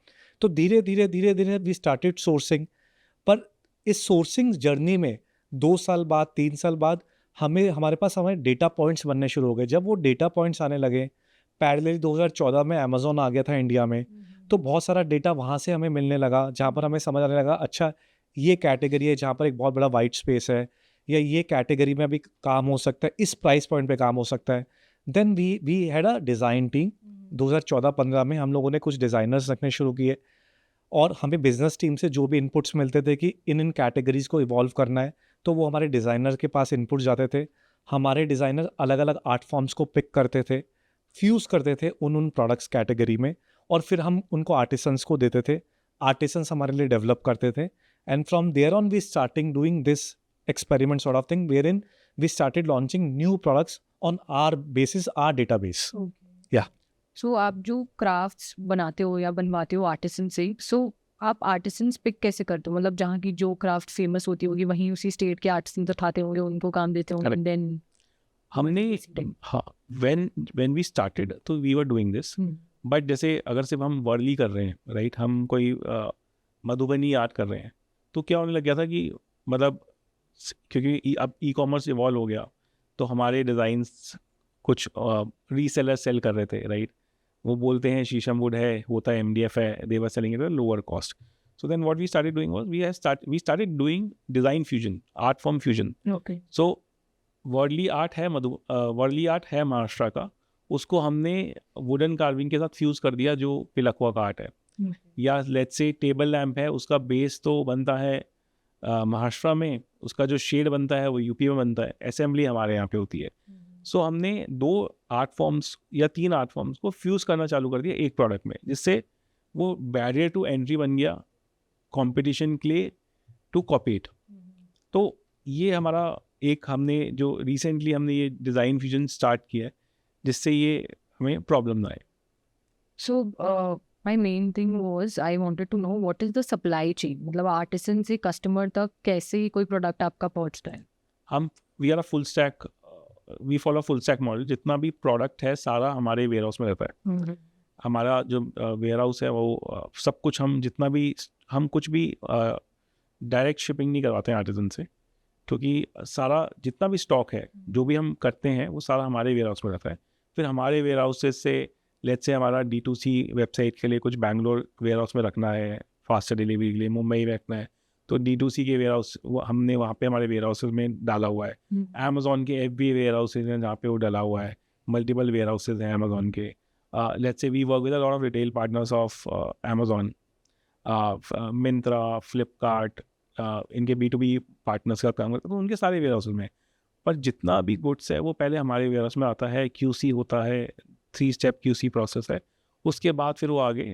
Speaker 2: तो धीरे धीरे वी स्टार्टेड सोर्सिंग. पर इस सोर्सिंग जर्नी में 2 साल बाद, 3 साल बाद हमारे पास डेटा पॉइंट्स बनने शुरू हो गए. जब वो डेटा पॉइंट्स आने लगे, पैरेलली 2014 में अमेज़ॉन आ गया था इंडिया में, तो बहुत सारा डेटा वहाँ से हमें मिलने लगा, जहाँ पर हमें समझ आने लगा अच्छा ये कैटेगरी है जहाँ पर एक बहुत बड़ा वाइट स्पेस है, या ये कैटेगरी में अभी काम हो सकता है, इस प्राइस पॉइंट पे काम हो सकता है. Then we had a design team. 2014-15 में हम लोगों ने कुछ डिज़ाइनर्स रखने शुरू किए, और हमें बिजनेस टीम से जो भी इनपुट्स मिलते थे कि इन कैटेगरीज को इवॉल्व करना है, तो वो हमारे डिज़ाइनर के पास इनपुट जाते थे. हमारे डिज़ाइनर अलग अलग आर्ट फॉर्म्स को पिक करते थे, फ्यूज़ करते थे उन प्रोडक्ट्स कैटेगरी में, और फिर हम उनको आर्टिसंस को देते थे. आर्टिसंस हमारे लिए डेवलप करते थे, and from there on we starting doing this experiment sort of thing wherein we started launching new products on our basis, our database. या
Speaker 1: सो आप जो क्राफ्ट्स बनाते हो या बनवाते हो आर्टिसन से, सो आप आर्टिसंस पिक कैसे करते हो? मतलब जहाँ की जो क्राफ्ट फेमस होती होगी वहीं उसी स्टेट के आर्टिसंस उठाते होंगे, उनको काम देते होंगे,
Speaker 3: Correct.
Speaker 1: देन
Speaker 3: हमने हाँ when we started तो we were doing this, but जैसे अगर सिर्फ हम वर्ली कर रहे हैं, राइट, हम कोई मधुबनी आर्ट कर रहे हैं, तो क्या होने लग गया था कि मतलब क्योंकि अब ई-कॉमर्स इवॉल्व हो गया, तो हमारे डिज़ाइंस कुछ रीसेलर सेल कर रहे थे, राइट. वो बोलते हैं शीशम वुड है, होता है MDF है, they were selling it at lower cost. So then what we started doing was we started doing design fusion, art form fusion.
Speaker 1: Okay.
Speaker 3: So Warli art है वर्ली आर्ट है महाराष्ट्र का, उसको हमने वुडन कार्विंग के साथ फ्यूज़ कर दिया जो पिलखवा का आर्ट है. या लेट्स से टेबल लैम्प है, उसका बेस तो बनता है महाराष्ट्र में, उसका जो शेड बनता है वो यूपी में बनता है, असेंबली हमारे यहाँ पे होती है. सो हमने 2 आर्ट फॉर्म्स या 3 आर्ट फॉर्म्स को फ्यूज़ करना चालू कर दिया एक प्रोडक्ट में, जिससे वो बैरियर टू एंट्री बन गया कंपटीशन के लिए टू कॉपी इट. तो ये हमारा एक हमने जो रिसेंटली हमने ये डिज़ाइन फ्यूजन स्टार्ट किया है जिससे ये हमें प्रॉब्लम ना आए।
Speaker 1: So, my main thing was I wanted to know what is the supply chain. मतलब आर्टिसन से कस्टमर तक कैसे कोई प्रोडक्ट आपका पहुंचता है?
Speaker 3: हम we are a full stack, we follow full stack model. जितना भी प्रोडक्ट है सारा हमारे वेयर हाउस में रहता है। हमारा जो वेयर हाउस है वो सब कुछ हम कुछ भी डायरेक्ट शिपिंग नहीं करवाते हैं आर्टिजन से, क्योंकि सारा जितना भी स्टॉक है जो भी हम करते हैं वो सारा हमारे वेयर हाउस में रहता है। फिर हमारे वेयर हाउसेस से लेट्स से हमारा D2C वेबसाइट के लिए कुछ बैंगलोर वेयर हाउस में रखना है, फास्टर डिलीवरी के लिए मुंबई में रखना है, तो D2C के वेयर हाउस हमने वहाँ पे हमारे वेयर हाउसेज में डाला हुआ है। अमेजोन के FB वेयर हाउसेज हैं जहाँ पे वो डाला हुआ है, मल्टीपल वेयर हाउसेज हैं अमेजोन के। Let's say we work with a lot of retail partners of Amazon, Myntra, Flipkart, इनके B2B पार्टनर्स का काम करते हैं, तो उनके सारे वेयर हाउसेज में। पर जितना भी गुड्स है वो पहले हमारे वेयर हाउस में आता है, QC होता है, 3 स्टेप QC प्रोसेस है, उसके बाद फिर वो आगे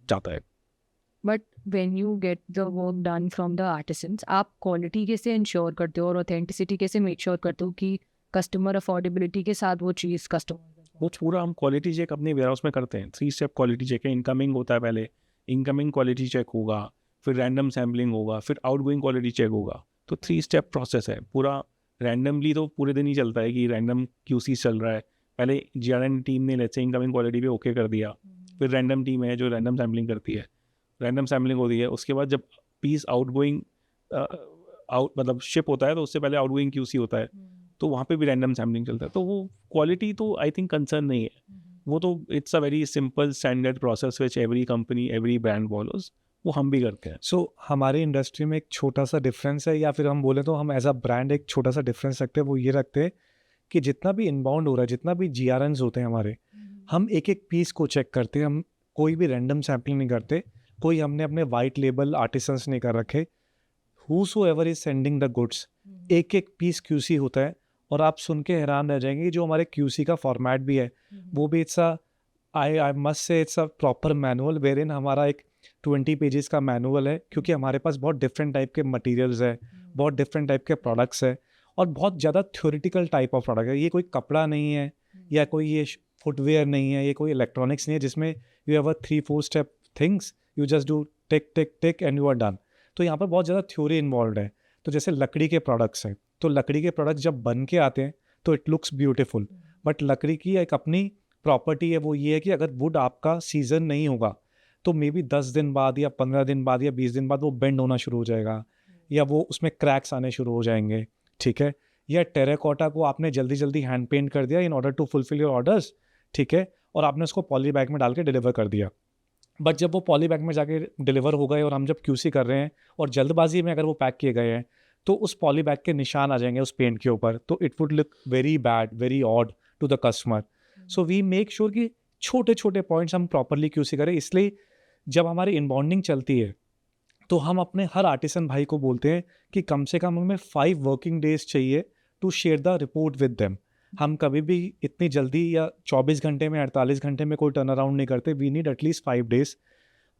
Speaker 3: जाता है।
Speaker 1: But when you get the work done from the artisans, आप क्वालिटी कैसे इंश्योर करते हो और ऑथेंटिसिटी कैसे मेक श्योर करते हो कि कस्टमर अफोर्डेबिलिटी के साथ वो चीज़ कस्टमर?
Speaker 3: वो पूरा हम क्वालिटी चेक अपने वेयर हाउस में करते हैं। 3 स्टेप क्वालिटी चेक है। इनकमिंग होता है, पहले इनकमिंग क्वालिटी चेक होगा, फिर रैंडम सैम्पलिंग होगा, फिर आउटगोइंग क्वालिटी चेक होगा। तो 3 स्टेप प्रोसेस है पूरा। रैंडमली तो पूरे दिन ही चलता है कि रैंडम QC चल रहा है। पहले GRN टीम ने लेट्स से इनकमिंग क्वालिटी पे ओके कर दिया, फिर रैंडम टीम है जो रैंडम सैम्पलिंग करती है, रैंडम सैम्पलिंग होती है। उसके बाद जब पीस आउटगोइंग मतलब शिप होता है तो उससे पहले आउटगोइंग QC होता है, तो वहाँ पे भी रैंडम सैम्पलिंग चलता है। तो वो क्वालिटी तो आई थिंक कंसर्न नहीं है, वो तो it's a very simple standard process which every company every brand follows, वो हम भी करते हैं।
Speaker 2: सो हमारी इंडस्ट्री में एक छोटा सा डिफरेंस है, या फिर हम बोले तो हम एज अ ब्रांड एक छोटा सा डिफरेंस रखते हैं। वो ये रखते हैं कि जितना भी इनबाउंड हो रहा है, जितना भी GRNs होते हैं हमारे, हम एक एक पीस को चेक करते हैं। हम कोई भी रैंडम सैम्पलिंग नहीं करते, कोई हमने अपने वाइट लेबल आर्टिसंस नहीं कर रखे। Whosoever is sending the goods, एक एक पीस QC होता है। और आप सुन के हैरान रह जाएंगे, जो हमारे QC का फॉर्मेट भी है वो भी it's a I must say it's a proper manual, where in हमारा एक 20 पेजेस का मैनुअल है, क्योंकि हमारे पास बहुत डिफरेंट टाइप के मटेरियल्स है, बहुत डिफरेंट टाइप के प्रोडक्ट्स है, और बहुत ज़्यादा थ्योरेटिकल टाइप ऑफ प्रोडक्ट है। ये कोई कपड़ा नहीं है, या कोई ये फुटवेयर नहीं है, ये कोई इलेक्ट्रॉनिक्स नहीं है जिसमें you have a 3-4 step things, you just do tick tick tick and you are done. तो यहाँ पर बहुत ज़्यादा थ्योरी इन्वॉल्व है। तो जैसे लकड़ी के प्रोडक्ट्स हैं, तो लकड़ी के प्रोडक्ट्स जब बन के आते हैं तो इट लुक्स ब्यूटीफुल, बट लकड़ी की एक अपनी प्रॉपर्टी है, वो ये है कि अगर वुड आपका सीजन नहीं होगा तो मे बी 10 दिन बाद या 15 दिन बाद या 20 दिन बाद वो बेंड होना शुरू हो जाएगा, या वो उसमें क्रैक्स आने शुरू हो जाएंगे, ठीक है। या टेराकोटा को आपने जल्दी जल्दी हैंड पेंट कर दिया in order to fulfil your orders, ठीक है, और आपने उसको पॉली बैग में डाल के डिलीवर कर दिया। बट जब वो पॉली बैग में जाके डिलीवर हो गए और हम जब QC कर रहे हैं और जल्दबाजी में अगर वो पैक किए गए हैं, तो उस पॉली बैग के निशान आ जाएंगे उस पेंट के ऊपर, तो it would look very bad, very odd to the customer. So we make sure कि छोटे छोटे पॉइंट्स हम प्रॉपरली QC करें। इसलिए जब हमारी इनबाउंडिंग चलती है तो हम अपने हर आर्टिसन भाई को बोलते हैं कि कम से कम हमें 5 वर्किंग डेज चाहिए to share the report with them. हम कभी भी इतनी जल्दी या 24 घंटे में 48 घंटे में कोई टर्न अराउंड नहीं करते। We need at least 5 days.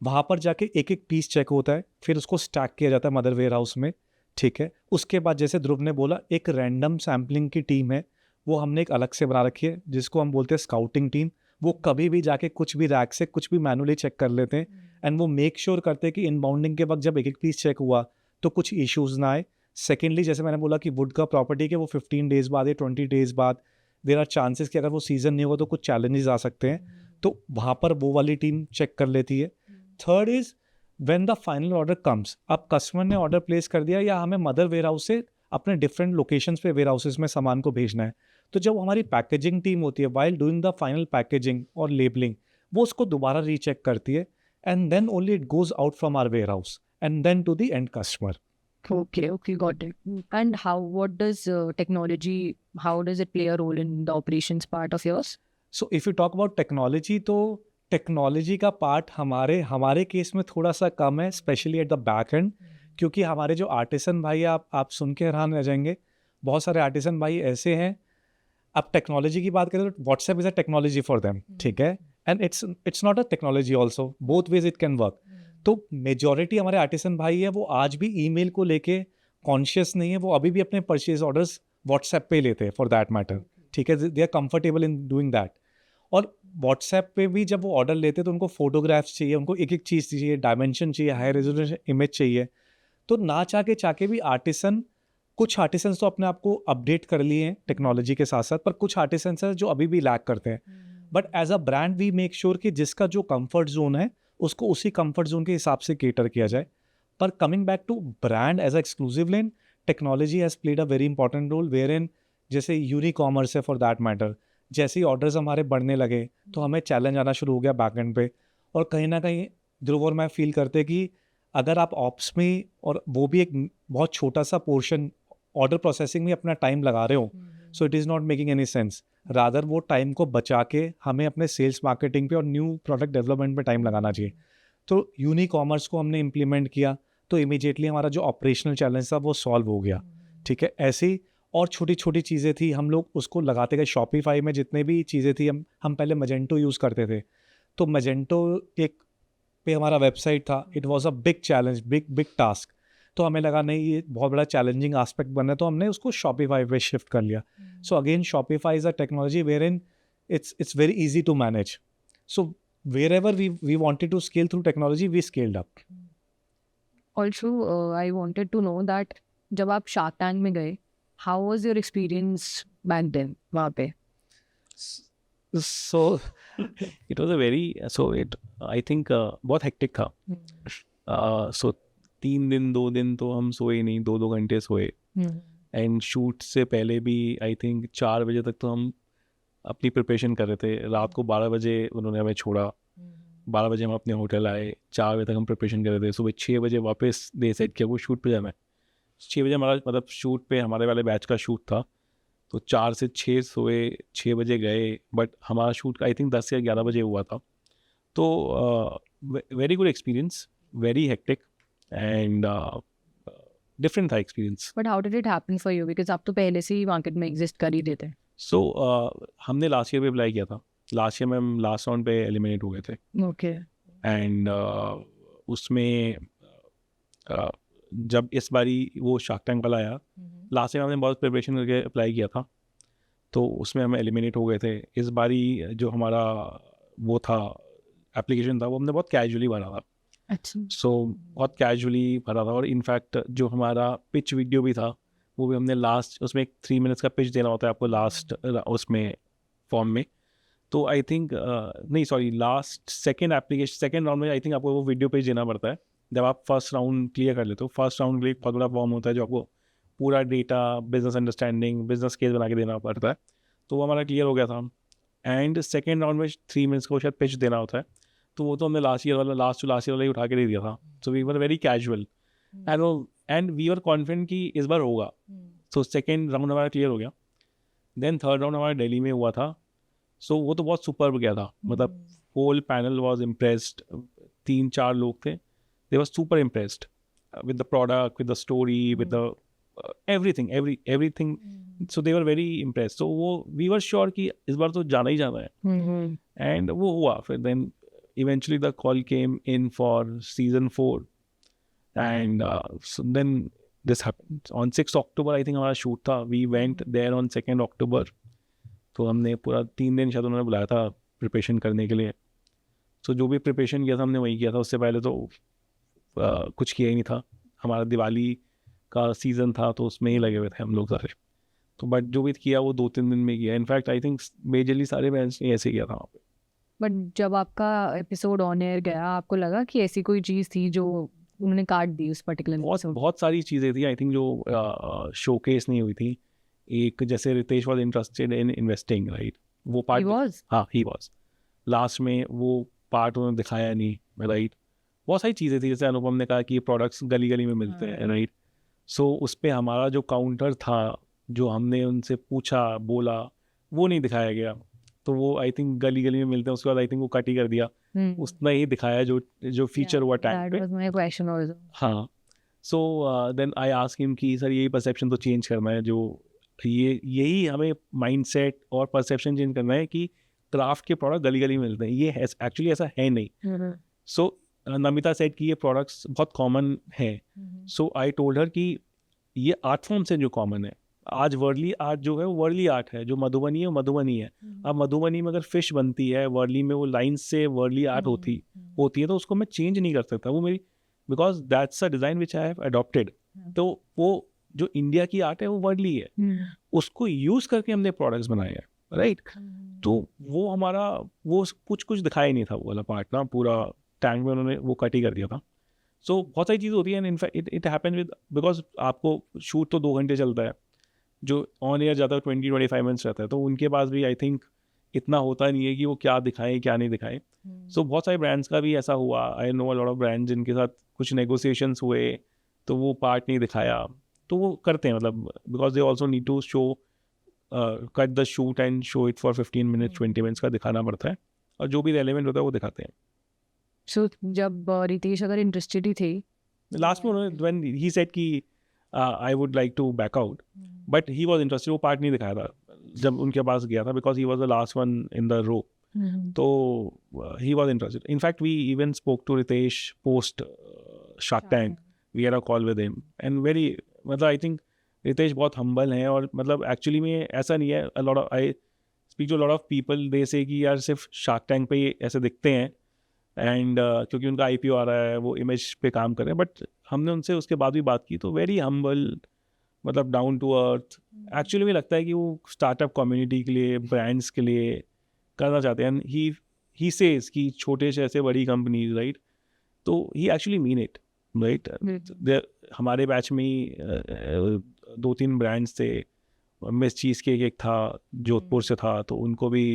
Speaker 2: वहाँ पर जाके एक एक पीस चेक होता है, फिर उसको स्टैक किया जाता है मदर वेयर हाउस में, ठीक है। उसके बाद जैसे ध्रुव ने बोला, एक रैंडम सैम्पलिंग की टीम है, वो हमने एक अलग से बना रखी है जिसको हम बोलते हैं स्काउटिंग टीम। वो कभी भी जाके कुछ भी रैक से कुछ भी मैनुअली चेक कर लेते हैं, एंड वो मेक श्योर करते हैं कि इनबाउंडिंग के वक्त जब एक एक पीस चेक हुआ तो कुछ इश्यूज़ ना आए। सेकेंडली, जैसे मैंने बोला कि वुड का प्रॉपर्टी के वो 15 डेज बाद या 20 डेज बाद देर आर चांसेस कि अगर वो सीजन नहीं होगा तो कुछ चैलेंजेस आ सकते हैं, तो वहाँ पर वो वाली टीम चेक कर लेती है। Third is when the final order comes, अब कस्टमर ने ऑर्डर प्लेस कर दिया या हमें मदर वेयर हाउस से अपने डिफरेंट लोकेशंस पे वेयर हाउसेज में सामान को भेजना है, तो जब हमारी पैकेजिंग टीम होती है while doing the final packaging और लेबलिंग, वो उसको दोबारा रीचेक करती है, and then only it goes out from our warehouse and then to the end customer.
Speaker 1: Okay, got it. And what does technology, how does it play a role in the operations part of yours?
Speaker 2: So if you talk about technology, तो technology का part हमारे case में थोड़ा सा कम है, specially at the back and, क्योंकि हमारे जो आर्टिसन भाई हैं, आप सुन के हैरान रह जाएंगे, बहुत सारे आर्टिसन भाई ऐसे हैं। अब टेक्नोलॉजी की बात करें तो WhatsApp is a technology for them, ठीक है, and it's not a technology also, both ways it can work. तो मेजॉरिटी हमारे आर्टिसन भाई है वो आज भी ईमेल को लेके कॉन्शियस नहीं है, वो अभी भी अपने परचेज ऑर्डर्स व्हाट्सएप पे लेते हैं फॉर दैट मैटर, ठीक है, they are comfortable in doing that. और व्हाट्सएप पे भी जब वो ऑर्डर लेते हैं तो उनको फोटोग्राफ्स चाहिए, उनको एक एक चीज़ चाहिए, डायमेंशन चाहिए, हाई रेजोल्यूशन इमेज चाहिए। तो ना चाह के भी कुछ आर्टिसंस तो अपने आप को अपडेट कर लिए हैं टेक्नोलॉजी के साथ साथ, पर कुछ आर्टिसंस हैं जो अभी भी लैक करते हैं। But as a brand we make sure कि जिसका जो कंफर्ट जोन है उसको उसी कंफर्ट जोन के हिसाब से केटर किया जाए। पर coming back to brand as a exclusive lane, technology has played a very important role, where in जैसे यूनिकॉमर्स है फॉर दैट मैटर, जैसे ही ऑर्डर्स हमारे बढ़ने लगे तो हमें चैलेंज आना शुरू हो गया बैक एंड पे। और कहीं ना कहीं ध्रुव और मैं फील करते कि अगर आप ऑप्स में, और वो भी एक बहुत छोटा सा पोर्शन ऑर्डर प्रोसेसिंग में अपना टाइम लगा रहे हो, so it is not making any sense. Rather वो टाइम को बचा के हमें अपने सेल्स मार्केटिंग पे और न्यू प्रोडक्ट डेवलपमेंट पे टाइम लगाना चाहिए। तो यूनिकॉमर्स को हमने इम्प्लीमेंट किया तो इमीडिएटली हमारा जो ऑपरेशनल चैलेंज था वो सॉल्व हो गया, ठीक है। ऐसे ही और छोटी छोटी चीज़ें थी, हम लोग उसको लगाते गए। शॉपिफाई में जितने भी चीज़ें थी, हम पहले मजेंटो यूज़ करते थे, तो मजेंटो एक पे हमारा वेबसाइट था, it was a big challenge, big task. तो हमें लगा नहीं ये बहुत बड़ा चैलेंजिंग एस्पेक्ट बना है, तो हमने उसको शॉपिफाई पे शिफ्ट कर लिया। So again Shopify is a technology wherein it's very easy to manage. So wherever we wanted to scale through technology, we scaled up.
Speaker 1: Also, I wanted to know that जब आप shark Tank में गए, how was your experience back then वहाँ पे?
Speaker 3: So it was a very I think बहुत hectic था। So 2 दिन तो हम सोए नहीं, 2 घंटे सोए। एंड शूट से पहले भी आई थिंक 4 बजे तक तो हम अपनी प्रिपरेशन कर रहे थे। रात को 12 बजे उन्होंने हमें छोड़ा, 12 बजे हम अपने होटल आए, 4 बजे तक हम प्रिपरेशन कर रहे थे। सुबह 6 बजे वापस दे सेट किया वो शूट पे जाना है। 6 बजे हमारा मतलब शूट पे हमारे वाले बैच का शूट था, तो 4 से 6 सोए, 6 बजे गए। बट हमारा शूट आई थिंक 10 या 11 बजे हुआ था। तो very good experience, very hectic and different था experience.
Speaker 1: But how did it happen for you? Because आप तो पहले से ही मार्केट में एग्जिस्ट कर ही रहे थे।
Speaker 3: सो हमने लास्ट ईयर पे अप्लाई किया था। लास्ट ईयर में हम लास्ट राउंड पे एलिमिनेट हो गए थे।
Speaker 1: ओके।
Speaker 3: एंड उसमें जब इस बारी वो शार्क टैंक वाला आया, लास्ट ईयर हमने बहुत प्रिपरेशन करके अप्लाई किया था, तो उसमें हम एलिमिनेट हो गए थे। इस बारी जो हमारा वो था एप्लीकेशन था, वो हमने बहुत कैजुअली भरा था।
Speaker 1: अच्छा।
Speaker 3: सो बहुत कैजुअली भरा था। और इनफैक्ट जो हमारा पिच वीडियो भी था, वो भी हमने लास्ट, उसमें एक 3 मिनट्स का पिच देना होता है आपको लास्ट उसमें फॉर्म में। तो आई थिंक नहीं सॉरी लास्ट सेकेंड राउंड में आई थिंक आपको वो वीडियो पेज देना पड़ता है जब आप फर्स्ट राउंड क्लियर कर लेते हो। फर्स्ट राउंड के लिए बहुत बड़ा फॉर्म होता है जो आपको पूरा data, business understanding, business case बना के देना पड़ता है। तो वो हमारा क्लियर हो गया था। एंड सेकेंड राउंड में 3 मिनट्स को शायद पिच देना होता है, तो वो तो हमने लास्ट ईयर वाला ही उठा के दे दिया था। So we were very casual and we were confident कि इस बार होगा। तो सेकेंड राउंड हमारा क्लियर हो गया। देन थर्ड राउंड हमारा दिल्ली में हुआ था। सो वो तो बहुत सुपर गया था, मतलब होल पैनल वाज इम्प्रेस्ड। 3-4 लोग थे, they were super impressed with the product, with the story, with the everything. So they were very impressed. So वो वी वर श्योर कि इस बार तो जाना ही जाना है। एंड वो हुआ। फिर then eventually the call came in for season 4 and so then this happened on 6th October। I think हमारा शूट था। we went there on 2nd October। तो हमने पूरा 3 दिन शायद उन्होंने बुलाया था प्रिपरेशन करने के लिए। so जो भी प्रिपरेशन किया था हमने वही किया था। उससे पहले तो कुछ किया ही नहीं था। हमारा दिवाली का सीज़न था तो उसमें ही लगे हुए थे हम लोग सारे। तो बट जो भी किया वो 2-3 दिन में किया। इनफैक्ट आई थिंक मेजरली सारे बैंड्स ने ऐसे किया था वहाँ पे।
Speaker 1: बट जब आपका एपिसोड ऑन एयर गया, आपको लगा कि ऐसी कोई चीज़ थी जो उन्होंने काट दी उस पर्टिकुलर एपिसोड?
Speaker 3: बहुत सारी चीज़ें थी आई थिंक जो शोकेस नहीं हुई थी। एक जैसे Ritesh was interested in investing, right? वो
Speaker 1: He
Speaker 3: पार्ट,
Speaker 1: was?
Speaker 3: हाँ ही वाज। लास्ट में वो पार्ट उन्होंने दिखाया नहीं, राइट? बहुत सारी चीज़ें थी, जैसे अनुपम ने कहा कि ये प्रोडक्ट्स गली गली में मिलते हैं, राइट? सो उस पर हमारा जो काउंटर था, जो हमने उनसे पूछा बोला, वो नहीं दिखाया गया। तो वो आई थिंक गली गली में मिलते हैं। उसके बाद आई थिंक वो कट ही कर दिया। उसने ही दिखाया जो फीचर हुआ टैग पे।
Speaker 1: That was my question also.
Speaker 3: हाँ। So then I ask him कि सर यही परसेप्शन तो चेंज करना है, जो यही हमें माइंडसेट और परसेप्शन चेंज करना है कि क्राफ्ट के प्रोडक्ट गली गली में मिलते हैं। ये एक्चुअली ऐसा है नहीं। सो नमिता सेड कि ये प्रोडक्ट्स बहुत कॉमन है। सो आई टोल्ड हर कि ये आर्ट फॉर्म से जो कॉमन है, आज वर्ली आर्ट जो है वो वर्ली आर्ट है, जो मधुबनी है वो मधुबनी है। अब मधुबनी में अगर फिश बनती है, वर्ली में वो लाइन से वर्ली आर्ट होती है, तो उसको मैं चेंज नहीं कर सकता, वो मेरी, because that's a design which I have adopted. तो वो जो इंडिया की आर्ट है वो वर्ली है, उसको यूज़ करके हमने प्रोडक्ट्स बनाए हैं, राइट। तो वो हमारा वो कुछ दिखाया ही नहीं था, वो वाला पार्ट ना, पूरा टैंक में उन्होंने वो कट ही कर दिया था। सो बहुत सारी चीज़ें होती हैं, in fact it happen with, because आपको शूट तो 2 घंटे चलता है, जो ऑन एयर जाता है 20-25 मिनट्स रहता है, तो उनके पास भी आई थिंक इतना होता नहीं है कि वो क्या दिखाएं क्या नहीं दिखाएं। सो बहुत सारे ब्रांड्स का भी ऐसा हुआ, I know a lot of brands जिनके साथ कुछ नेगोशिएशंस हुए तो वो पार्ट नहीं दिखाया, तो वो करते हैं, मतलब because they also need to show, cut the shoot and show it for 15 minutes 20 minutes का दिखाना पड़ता है, और जो भी रेलेवेंट होता है वो दिखाते हैं।
Speaker 1: सो जब रितेश अगर इंटरेस्टेड ही थे
Speaker 3: लास्ट में उन्होंने व्हेन ही सेड कि I would like to back out, but he was interested, वो पार्ट नहीं दिखाया था जब उनके पास गया था, because he was the last one in the row, तो he was interested. In fact we even spoke to Ritesh post Shark Tank, we had a call with him and very, मतलब आई थिंक रितेश बहुत हम्बल हैं, और मतलब actually में ऐसा नहीं है, a lot of, I speak to lot of people, they say कि यार सिर्फ शार्क टैंक पे ही ऐसे दिखते हैं, एंड क्योंकि उनका IPO आ रहा है, वो इमेज पे काम कर रहे हैं, बट हमने उनसे उसके बाद भी बात की तो वेरी हम्बल, मतलब डाउन टू अर्थ। एक्चुअली में लगता है कि वो स्टार्टअप कम्युनिटी के लिए, ब्रांड्स के लिए करना चाहते हैं, ही सेज कि छोटे से ऐसे बड़ी कंपनीज, राइट, तो ही एक्चुअली मीन इट, राइट। हमारे बैच में ही 2-3 ब्रांड्स थे, मिस चीज़ केक एक था, जोधपुर से था, तो उनको भी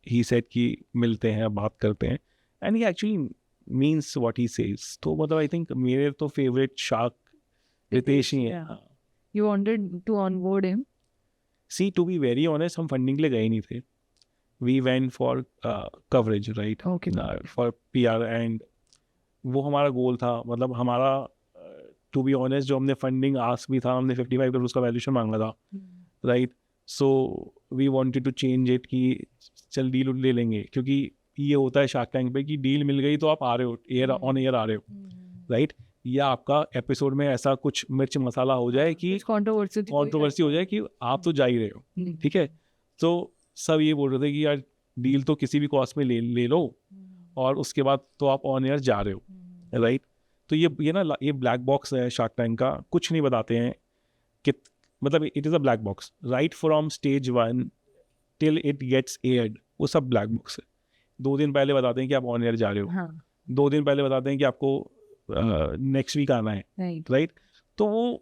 Speaker 3: ही सेड कि मिलते हैं, बात करते हैं, and he actually means what he says. तो मतलब आई थिंक मेरे तो फेवरेट शार्क रितेश ही है।
Speaker 1: You wanted to onboard him?
Speaker 3: See to be very honest, हम फंडिंग के लिए गए नहीं थे, we went for coverage, right,
Speaker 1: Okay.
Speaker 3: For PR, and वो हमारा गोल था, मतलब हमारा टू बी ऑनेस्ट जो हमने फंडिंग आस्क भी था, हमने 55 करोड़ उसका वैल्यूशन मांगा था, right. So we wanted to change it कि चल डील ले लेंगे, क्योंकि ये होता है शार्क टैंक पे कि डील मिल गई तो आप आ रहे हो, एयर ऑन एयर आ रहे हो, राइट, या आपका एपिसोड में ऐसा कुछ मिर्च मसाला हो जाए कि कंट्रोवर्सी हो जाए कि आप तो जा ही रहे हो, ठीक है। तो सब ये बोल रहे थे कि यार डील तो किसी भी कॉस्ट में ले लो, और उसके बाद तो आप ऑन एयर जा रहे हो, राइट। तो ये ना, ये ब्लैक बॉक्स है शार्क टैंक का, कुछ नहीं बताते हैं कि, मतलब it is a black box right from stage 1 till it gets aired, वो सब ब्लैक बॉक्स है। 2 दिन पहले बताते हैं कि आप ऑन एयर जा रहे हो, 2 दिन पहले बताते हैं कि आपको नेक्स्ट वीक आना है, राइट। तो वो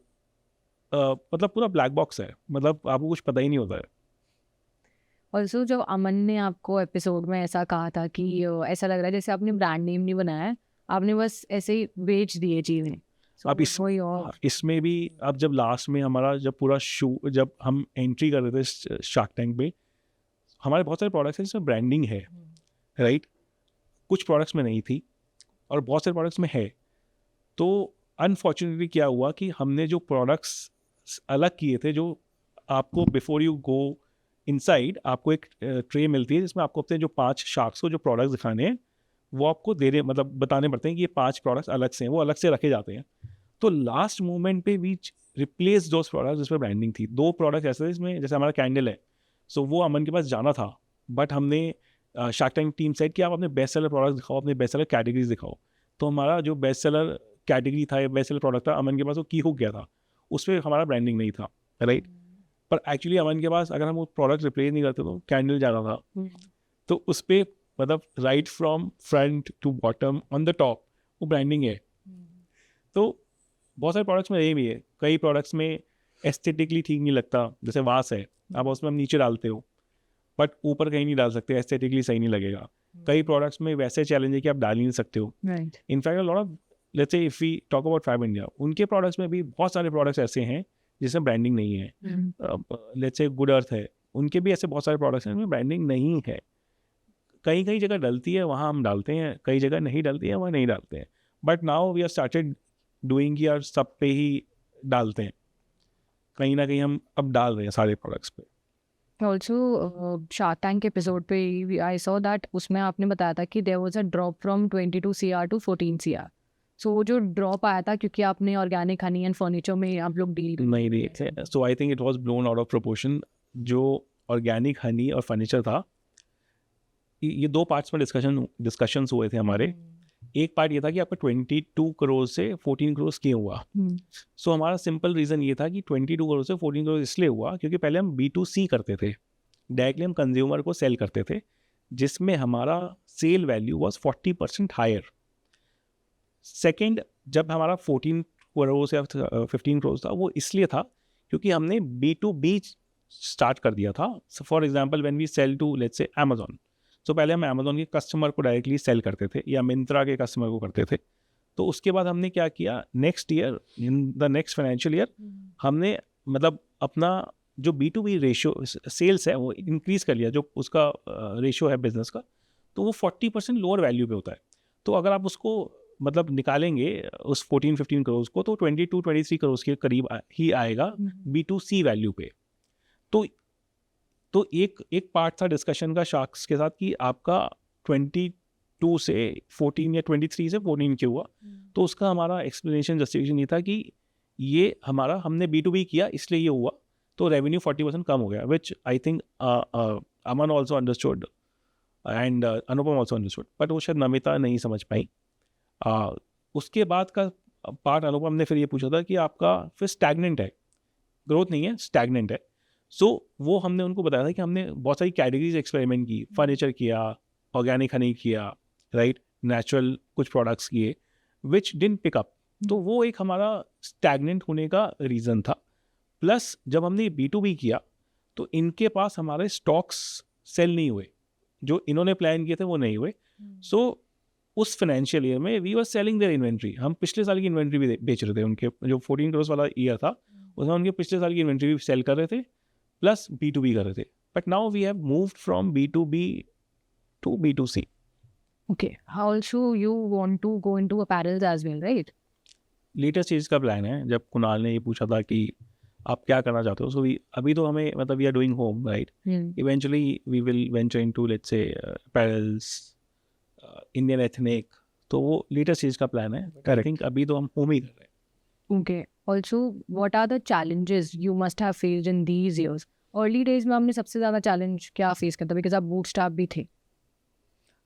Speaker 3: मतलब पूरा ब्लैक बॉक्स है, मतलब आपको कुछ पता ही नहीं होता है।
Speaker 1: ऑल्सो जब अमन ने आपको एपिसोड में ऐसा कहा था कि ऐसा लग रहा है जैसे आपने ब्रांड नेम नहीं बनाया है, आपने बस ऐसे ही बेच दिए चीज़ें।
Speaker 3: अब इसमें भी, अब जब लास्ट में हमारा जब पूरा जब हम एंट्री कर रहे थे शार्क टैंक पे, हमारे बहुत सारे प्रोडक्ट्स हैं जिसमें ब्रांडिंग है, राइट, कुछ प्रोडक्ट्स में नहीं थी और बहुत सारे प्रोडक्ट्स में है। तो अनफॉर्चुनेटली क्या हुआ कि हमने जो प्रोडक्ट्स अलग किए थे, जो आपको बिफोर यू गो इनसाइड आपको एक ट्रे मिलती है जिसमें आपको अपने जो 5 शार्क्स को जो प्रोडक्ट्स दिखाने हैं वो आपको दे रहे, मतलब बताने पड़ते हैं कि ये 5 प्रोडक्ट्स अलग से हैं, वो अलग से रखे जाते हैं। तो लास्ट मोमेंट पे वी रिप्लेस दोज प्रोडक्ट्स जिसमें ब्रांडिंग थी। 2 प्रोडक्ट्स ऐसे थे जिसमें, जैसे हमारा कैंडल है, सो वो अमन के पास जाना था, बट हमने शार्क टैंक टीम सेट कि आप अपने बेस्ट सेलर प्रोडक्ट्स दिखाओ, अपने बेस्ट सेलर कैटेगरीज दिखाओ। तो हमारा जो बेस्ट सेलर कैटेगरी था या बेस्ट सेलर प्रोडक्ट था अमन के पास, वो की हुक गया था, उस पर हमारा ब्रांडिंग नहीं था, राइट। पर एक्चुअली अमन के पास अगर हम वो प्रोडक्ट रिप्लेस नहीं करते तो कैंडल जाना था, तो उस पर मतलब right from front to bottom on the top वो ब्रांडिंग है। तो बहुत सारे प्रोडक्ट्स में यही भी है, कई प्रोडक्ट्स में एस्थेटिकली ठीक नहीं लगता, जैसे वास है, आप उसमें हम नीचे डालते हो बट ऊपर कहीं नहीं डाल सकते, एस्थेटिकली सही नहीं लगेगा। कई प्रोडक्ट्स में वैसे चैलेंज है कि आप डाल ही नहीं सकते हो, in fact lot of, let's say if we talk about Fabindia, उनके प्रोडक्ट्स में भी बहुत सारे प्रोडक्ट्स ऐसे हैं जिसमें ब्रांडिंग नहीं है। लेट्स से गुड अर्थ है, उनके भी ऐसे बहुत सारे प्रोडक्ट्स हैं जिसमें ब्रांडिंग नहीं है। कई कई जगह डलती है, वहाँ हम डालते हैं, कई जगह नहीं डलती है, वहाँ नहीं डालते हैं। But now we are started doing यार सब पे ही डालते हैं, कहीं ना कहीं हम अब डाल रहे हैं सारे प्रोडक्ट्स पे।
Speaker 1: ऑल्सो शार्क टैंक एपिसोड पे आई सॉ दैट उसमें आपने बताया था कि there was a drop from 22 CR to 14 CR। So वो जो ड्रॉप आया था क्योंकि आपने ऑर्गेनिक हनी एंड फर्नीचर में आप लोग डील
Speaker 3: नहीं रहे थे, so I think it was blown out of proportion. जो ऑर्गेनिक हनी और फर्नीचर था, ये दो पार्ट्स में डिस्कशंस हुए थे हमारे। एक पार्ट ये था कि आपका 22 करोड़ से 14 करोड़ क्यों हुआ। सो हमारा सिंपल रीज़न ये था कि 22 करोड़ से 14 करोड़ इसलिए हुआ क्योंकि पहले हम B2C करते थे, डायरेक्टली हम कंज्यूमर को सेल करते थे, जिसमें हमारा sale value was 40% higher. Second, जब हमारा 14 करोड़ से 15 करोड़ था, वो इसलिए था क्योंकि हमने B2B स्टार्ट कर दिया था। For example when we sell to let's say Amazon, तो पहले हम अमेजोन के कस्टमर को डायरेक्टली सेल करते थे या मिंत्रा के कस्टमर को करते थे। तो उसके बाद हमने क्या किया, next year, in the next financial year, हमने मतलब अपना जो B2B रेशियो सेल्स है वो इंक्रीज़ कर लिया, जो उसका रेशियो है बिजनेस का, तो वो 40% लोअर वैल्यू पे होता है। तो अगर आप उसको मतलब निकालेंगे उस 14-15 करोड़ को, तो 22-23 करोड़ के करीब ही आएगा B2C वैल्यू पे। तो एक पार्ट था डिस्कशन का शार्क्स के साथ कि आपका 22 से 14 या 23 से 14 क्यों हुआ। तो उसका हमारा एक्सप्लेनेशन जस्टिफिकेशन ये था कि ये हमने B2B किया इसलिए ये हुआ, तो रेवेन्यू 40% कम हो गया, which I think Aman also understood and Anupam also understood, but वो शायद नमिता नहीं समझ पाई। उसके बाद का पार्ट अनुपम ने फिर ये पूछा था कि आपका फिर स्टैगनेंट है, ग्रोथ नहीं है, स्टैगनेंट है। सो वो हमने उनको बताया था कि हमने बहुत सारी कैटेगरीज एक्सपेरिमेंट की, फर्नीचर किया, ऑर्गेनिक हनी किया, राइट, नेचुरल कुछ प्रोडक्ट्स किए, विच डिडंट पिक अप। तो वो एक हमारा स्टैगनेंट होने का रीज़न था। प्लस जब हमने B2B किया तो इनके पास हमारे स्टॉक्स सेल नहीं हुए, जो इन्होंने प्लान किए थे वो नहीं हुए। सो उस फाइनेंशियल ईयर में we were selling their inventory, हम पिछले साल की इन्वेंट्री भी बेच रहे थे। उनके जो 14 करोड़ वाला ईयर था उसमें उनके पिछले साल की इन्वेंट्री भी सेल कर रहे थे, प्लस B2B कर रहे थे। But now we have moved from B2B to B2C।
Speaker 1: Okay. Also, you want to go into apparels as well, right?
Speaker 3: Latest चीज़ का प्लान है। जब कुणाल ने ये पूछा था कि आप क्या करना चाहते हो, सो अभी तो हमें मतलब we are doing home, right, eventually we will venture into let's say apparels, Indian ethnic, तो वो लेटेस्ट चीज़ का प्लान है। आई थिंक अभी तो हम होम ही कर रहे हैं।
Speaker 1: Okay. Also, what are the challenges you must have faced in these years? Early days में आपने सबसे ज़्यादा चैलेंज क्या फेस करता, बिकॉज आप बूटस्ट्रैप भी थे।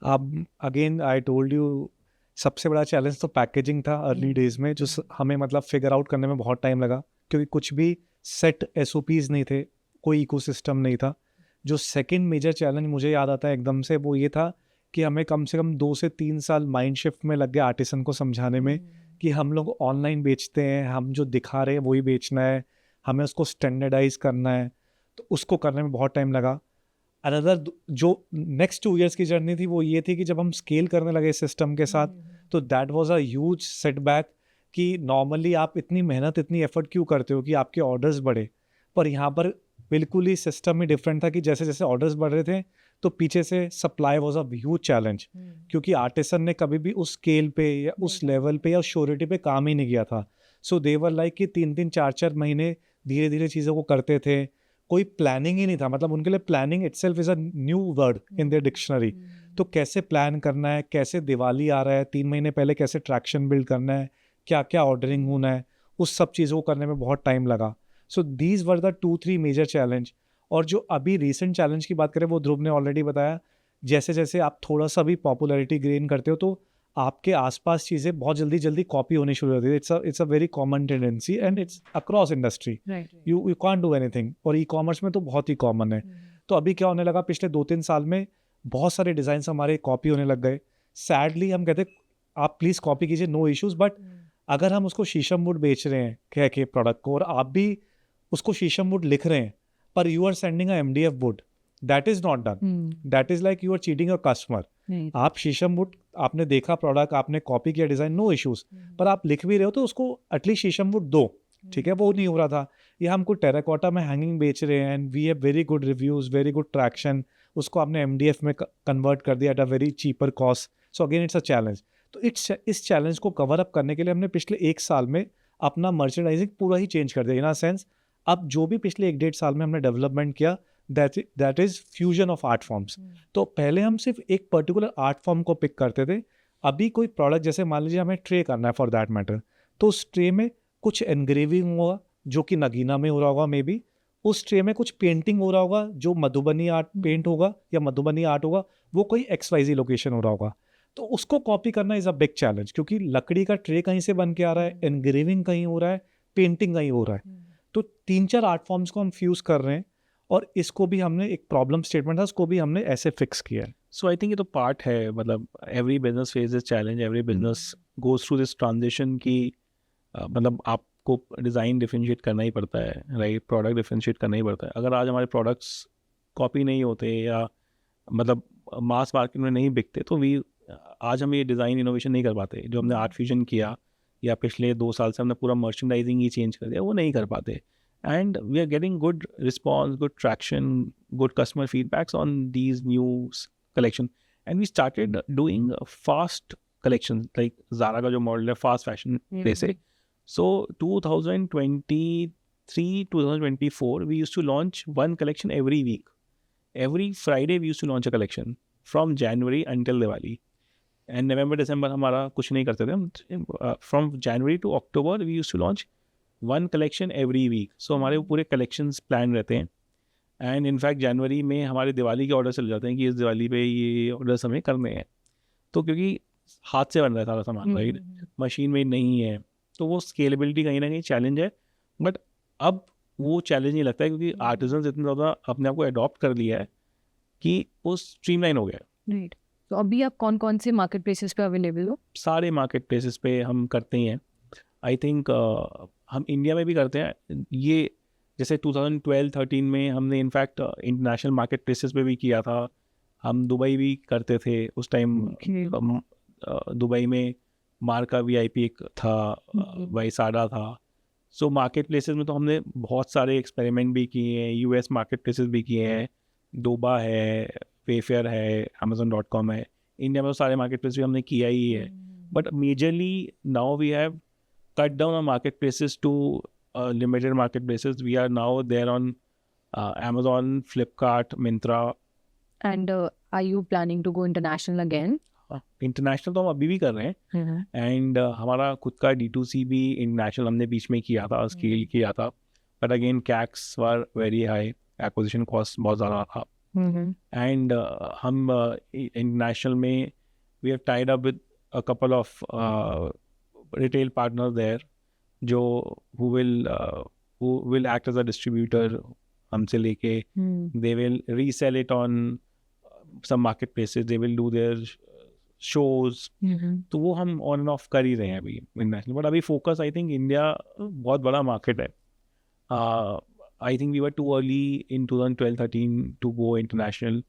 Speaker 2: अब अगेन आई टोल्ड यू, सबसे बड़ा चैलेंज तो पैकेजिंग था अर्ली डेज में, जो हमें मतलब फिगर आउट करने में बहुत टाइम लगा, क्योंकि कुछ भी सेट SOPs नहीं थे, कोई इकोसिस्टम नहीं था। जो सेकंड मेजर चैलेंज मुझे याद आता है एकदम से, वो ये था कि हमें कम से कम 2 से 3 साल माइंड शिफ्ट में लग गया आर्टिसन को समझाने में कि हम लोग ऑनलाइन बेचते हैं, हम जो दिखा रहे हैं वही बेचना है, हमें उसको स्टैंडर्डाइज करना है। तो उसको करने में बहुत टाइम लगा। अनदर जो नेक्स्ट 2 years की जर्नी थी वो ये थी कि जब हम स्केल करने लगे सिस्टम के साथ, तो that was a huge setback कि नॉर्मली आप इतनी मेहनत, इतनी एफर्ट क्यों करते हो कि आपके ऑर्डर्स बढ़े, पर यहाँ पर बिल्कुल ही सिस्टम ही डिफरेंट था कि जैसे जैसे ऑर्डर्स बढ़ रहे थे तो पीछे से supply was a huge challenge, क्योंकि आर्टिसन ने कभी भी उस स्केल पे या उस लेवल पे या श्योरिटी पे काम ही नहीं किया था। सो दे वर लाइक कि 3-3 4-4 महीने धीरे धीरे चीज़ों को करते थे, कोई प्लानिंग ही नहीं था। मतलब उनके लिए planning itself is a new word in their dictionary. तो कैसे प्लान करना है, कैसे दिवाली आ रहा है 3 महीने पहले कैसे ट्रैक्शन बिल्ड करना है, क्या क्या ऑर्डरिंग होना है, उस सब चीज़ों को करने में बहुत टाइम लगा। So these were the 2-3 major challenge. और जो अभी रिसेंट चैलेंज की बात करें वो ध्रुव ने ऑलरेडी बताया, जैसे जैसे आप थोड़ा सा भी पॉपुलैरिटी गेन करते हो तो आपके आसपास चीज़ें बहुत जल्दी जल्दी कॉपी होनी शुरू होती है। It's a very common tendency and it's across industry. You can't do anything, और ई कॉमर्स में तो बहुत ही कॉमन है। तो अभी क्या होने लगा, पिछले 2-3 साल में बहुत सारे डिज़ाइन हमारे कॉपी होने लग गए। सैडली हम कहते आप प्लीज़ कॉपी कीजिए, नो इश्यूज़, बट अगर हम उसको शीशम वुड बेच रहे हैं कह के प्रोडक्ट को, और आप भी उसको शीशम वुड लिख रहे हैं, पर you are sending a MDF wood, that is not done. That is like you are cheating your customer. आप शीशम वुड, आपने देखा प्रोडक्ट, आपने कॉपी किया डिजाइन, नो इश्यूज, पर आप लिख भी रहे हो तो उसको एटलीस्ट शीशम वुड दो, ठीक है, वो नहीं हो रहा था। या हम कुछ टेराकोटा में हैंगिंग बेच रहे हैं and we have very good reviews, very good traction, उसको आपने MDF में कन्वर्ट कर दिया at a very cheaper cost. So again it's a challenge. तो इस चैलेंज को कवर अप करने के लिए हमने पिछले 1 साल में अपना मर्चेंडाइजिंग पूरा ही चेंज कर दिया। इन अ सेंस अब जो भी पिछले 1-1.5 साल में हमने डेवलपमेंट किया, that is fusion of art forms. तो पहले हम सिर्फ एक पर्टिकुलर आर्ट फॉर्म को पिक करते थे, अभी कोई प्रोडक्ट जैसे मान लीजिए हमें ट्रे करना है फॉर दैट मैटर, तो उस ट्रे में कुछ एनग्रेविंग होगा जो कि नगीना में हो रहा होगा, मे बी उस ट्रे में कुछ पेंटिंग हो रहा होगा जो मधुबनी आर्ट पेंट होगा या मधुबनी आर्ट होगा, वो कोई XYZ लोकेशन हो रहा होगा। तो उसको कॉपी करना इज़ अ बिग चैलेंज, क्योंकि लकड़ी का ट्रे कहीं से बन के आ रहा है, एनग्रेविंग कहीं हो रहा है, पेंटिंग कहीं हो रहा है। तो 3-4 आर्ट फॉर्म्स को हम फ्यूज़ कर रहे हैं, और इसको भी हमने एक प्रॉब्लम स्टेटमेंट था, उसको भी हमने ऐसे फिक्स किया है।
Speaker 3: सो आई थिंक ये तो पार्ट है, मतलब every business face this challenge, every business goes through this transition की मतलब आपको डिज़ाइन डिफरेंशिएट करना ही पड़ता है, राइट, प्रोडक्ट डिफरेंशिएट करना ही पड़ता है। अगर आज हमारे प्रोडक्ट्स कॉपी नहीं होते या मतलब मास मार्केट में नहीं बिकते, तो आज हम ये डिज़ाइन इनोवेशन नहीं कर पाते। जो हमने आर्ट फ्यूजन किया या पिछले 2 साल से हमने पूरा मर्चेंडाइजिंग ही चेंज कर दिया, वो नहीं कर पाते। And we are getting good response, good traction, good customer feedbacks on these new collection, and we started doing fast collection, like Zara का जो मॉडल है फास्ट फैशन प्लेस से। So 2023-2024, we used to launch one collection every week. Every Friday we used to launch a collection from January until Diwali. And November, December हमारा कुछ नहीं करते थे हम। From January to October we used to launch one collection every week. So हमारे वो पूरे collections plan रहते हैं। And in fact January में हमारे दिवाली के ऑर्डर चल जाते हैं कि इस दिवाली पे ये ऑर्डर्स हमें करने हैं। तो क्योंकि हाथ से बन रहा है सारा सामान, राइट, मशीन में नहीं है, तो वो स्केलेबिलिटी कहीं ना कहीं चैलेंज है। बट अब वो चैलेंज नहीं लगता है, क्योंकि आर्टिजन्स इतना ज़्यादा अपने आप को अडॉप्ट कर लिया है कि वो स्ट्रीमलाइन हो गया है।
Speaker 1: राइट। तो अभी आप कौन कौन से मार्केट प्लेसेस पे अवेलेबल हो?
Speaker 3: सारे मार्केट प्लेसेस पे हम करते ही हैं। आई थिंक हम इंडिया में भी करते हैं ये। जैसे 2012-13 में हमने इनफैक्ट इंटरनेशनल मार्केट प्लेसेस पे भी किया था। हम दुबई भी करते थे उस टाइम। दुबई में मार्का VIP एक था, वाइसाडा था। सो मार्केट प्लेसेस में तो हमने बहुत सारे एक्सपेरिमेंट भी किए हैं। US मार्केट प्लेसेस भी किए हैं, डोबा है, वेफेयर है, Amazon.com है। इंडिया में तो सारे मार्केट प्लेस भी हमने किया ही है। But majorly now we have cut down on marketplaces to limited marketplaces. We are now there on Amazon, Flipkart, Myntra।
Speaker 1: And are you planning to go international again?
Speaker 3: International तो हम अभी भी कर रहे हैं। And हमारा खुद का D2C भी इंटरनेशनल हमने बीच में किया था, स्केल किया था। But again CACs were very high, acquisition cost बहुत ज़्यादा था। एंड हम इंटरनेशनल में we have tied up with a couple of retail partner there जो who will act as a distributor हमसे लेके। they will resell it on some marketplaces, they will do their shows। तो वो हम on end of कर ही रहे हैं अभी इंटरनेशनल। बट अभी फोकस आई थिंक इंडिया बहुत बड़ा मार्केट है। I think we were too early in 2012-13 to go international.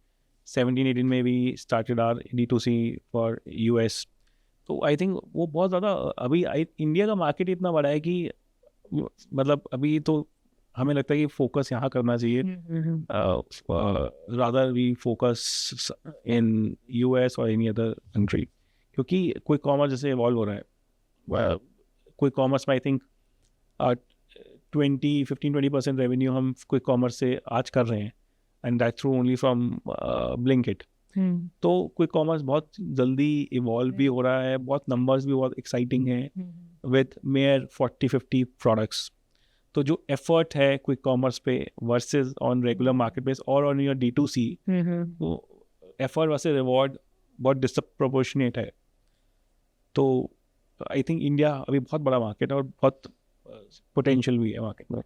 Speaker 3: 17-18 में भी started our D2C for US। तो आई थिंक वो बहुत ज़्यादा अभी इंडिया का मार्केट इतना बड़ा है कि मतलब अभी तो हमें लगता है कि फोकस यहाँ करना चाहिए। Rather we focus in US और एनी अदर कंट्री, क्योंकि कोई कॉमर्स जैसे इवॉल्व हो रहा है। कोई कॉमर्स में आई थिंक 15-20% रेवेन्यू हम कोई कॉमर्स से आज कर रहे हैं, and that through only from Blinkit. तो कोई कॉमर्स बहुत जल्दी इवॉल्व भी हो रहा है, बहुत नंबर्स भी बहुत एक्साइटिंग हैं विद मेयर 40-50 प्रोडक्ट्स। तो जो एफर्ट है क्विक कॉमर्स पे versus on regular market place और ऑन योर D2C, तो एफर्ट वर्सेस रिवॉर्ड बहुत डिसप्रोपोर्शनेट है। तो आई थिंक इंडिया अभी बहुत बड़ा मार्केट है और बहुत पोटेंशियल भी है मार्केट में।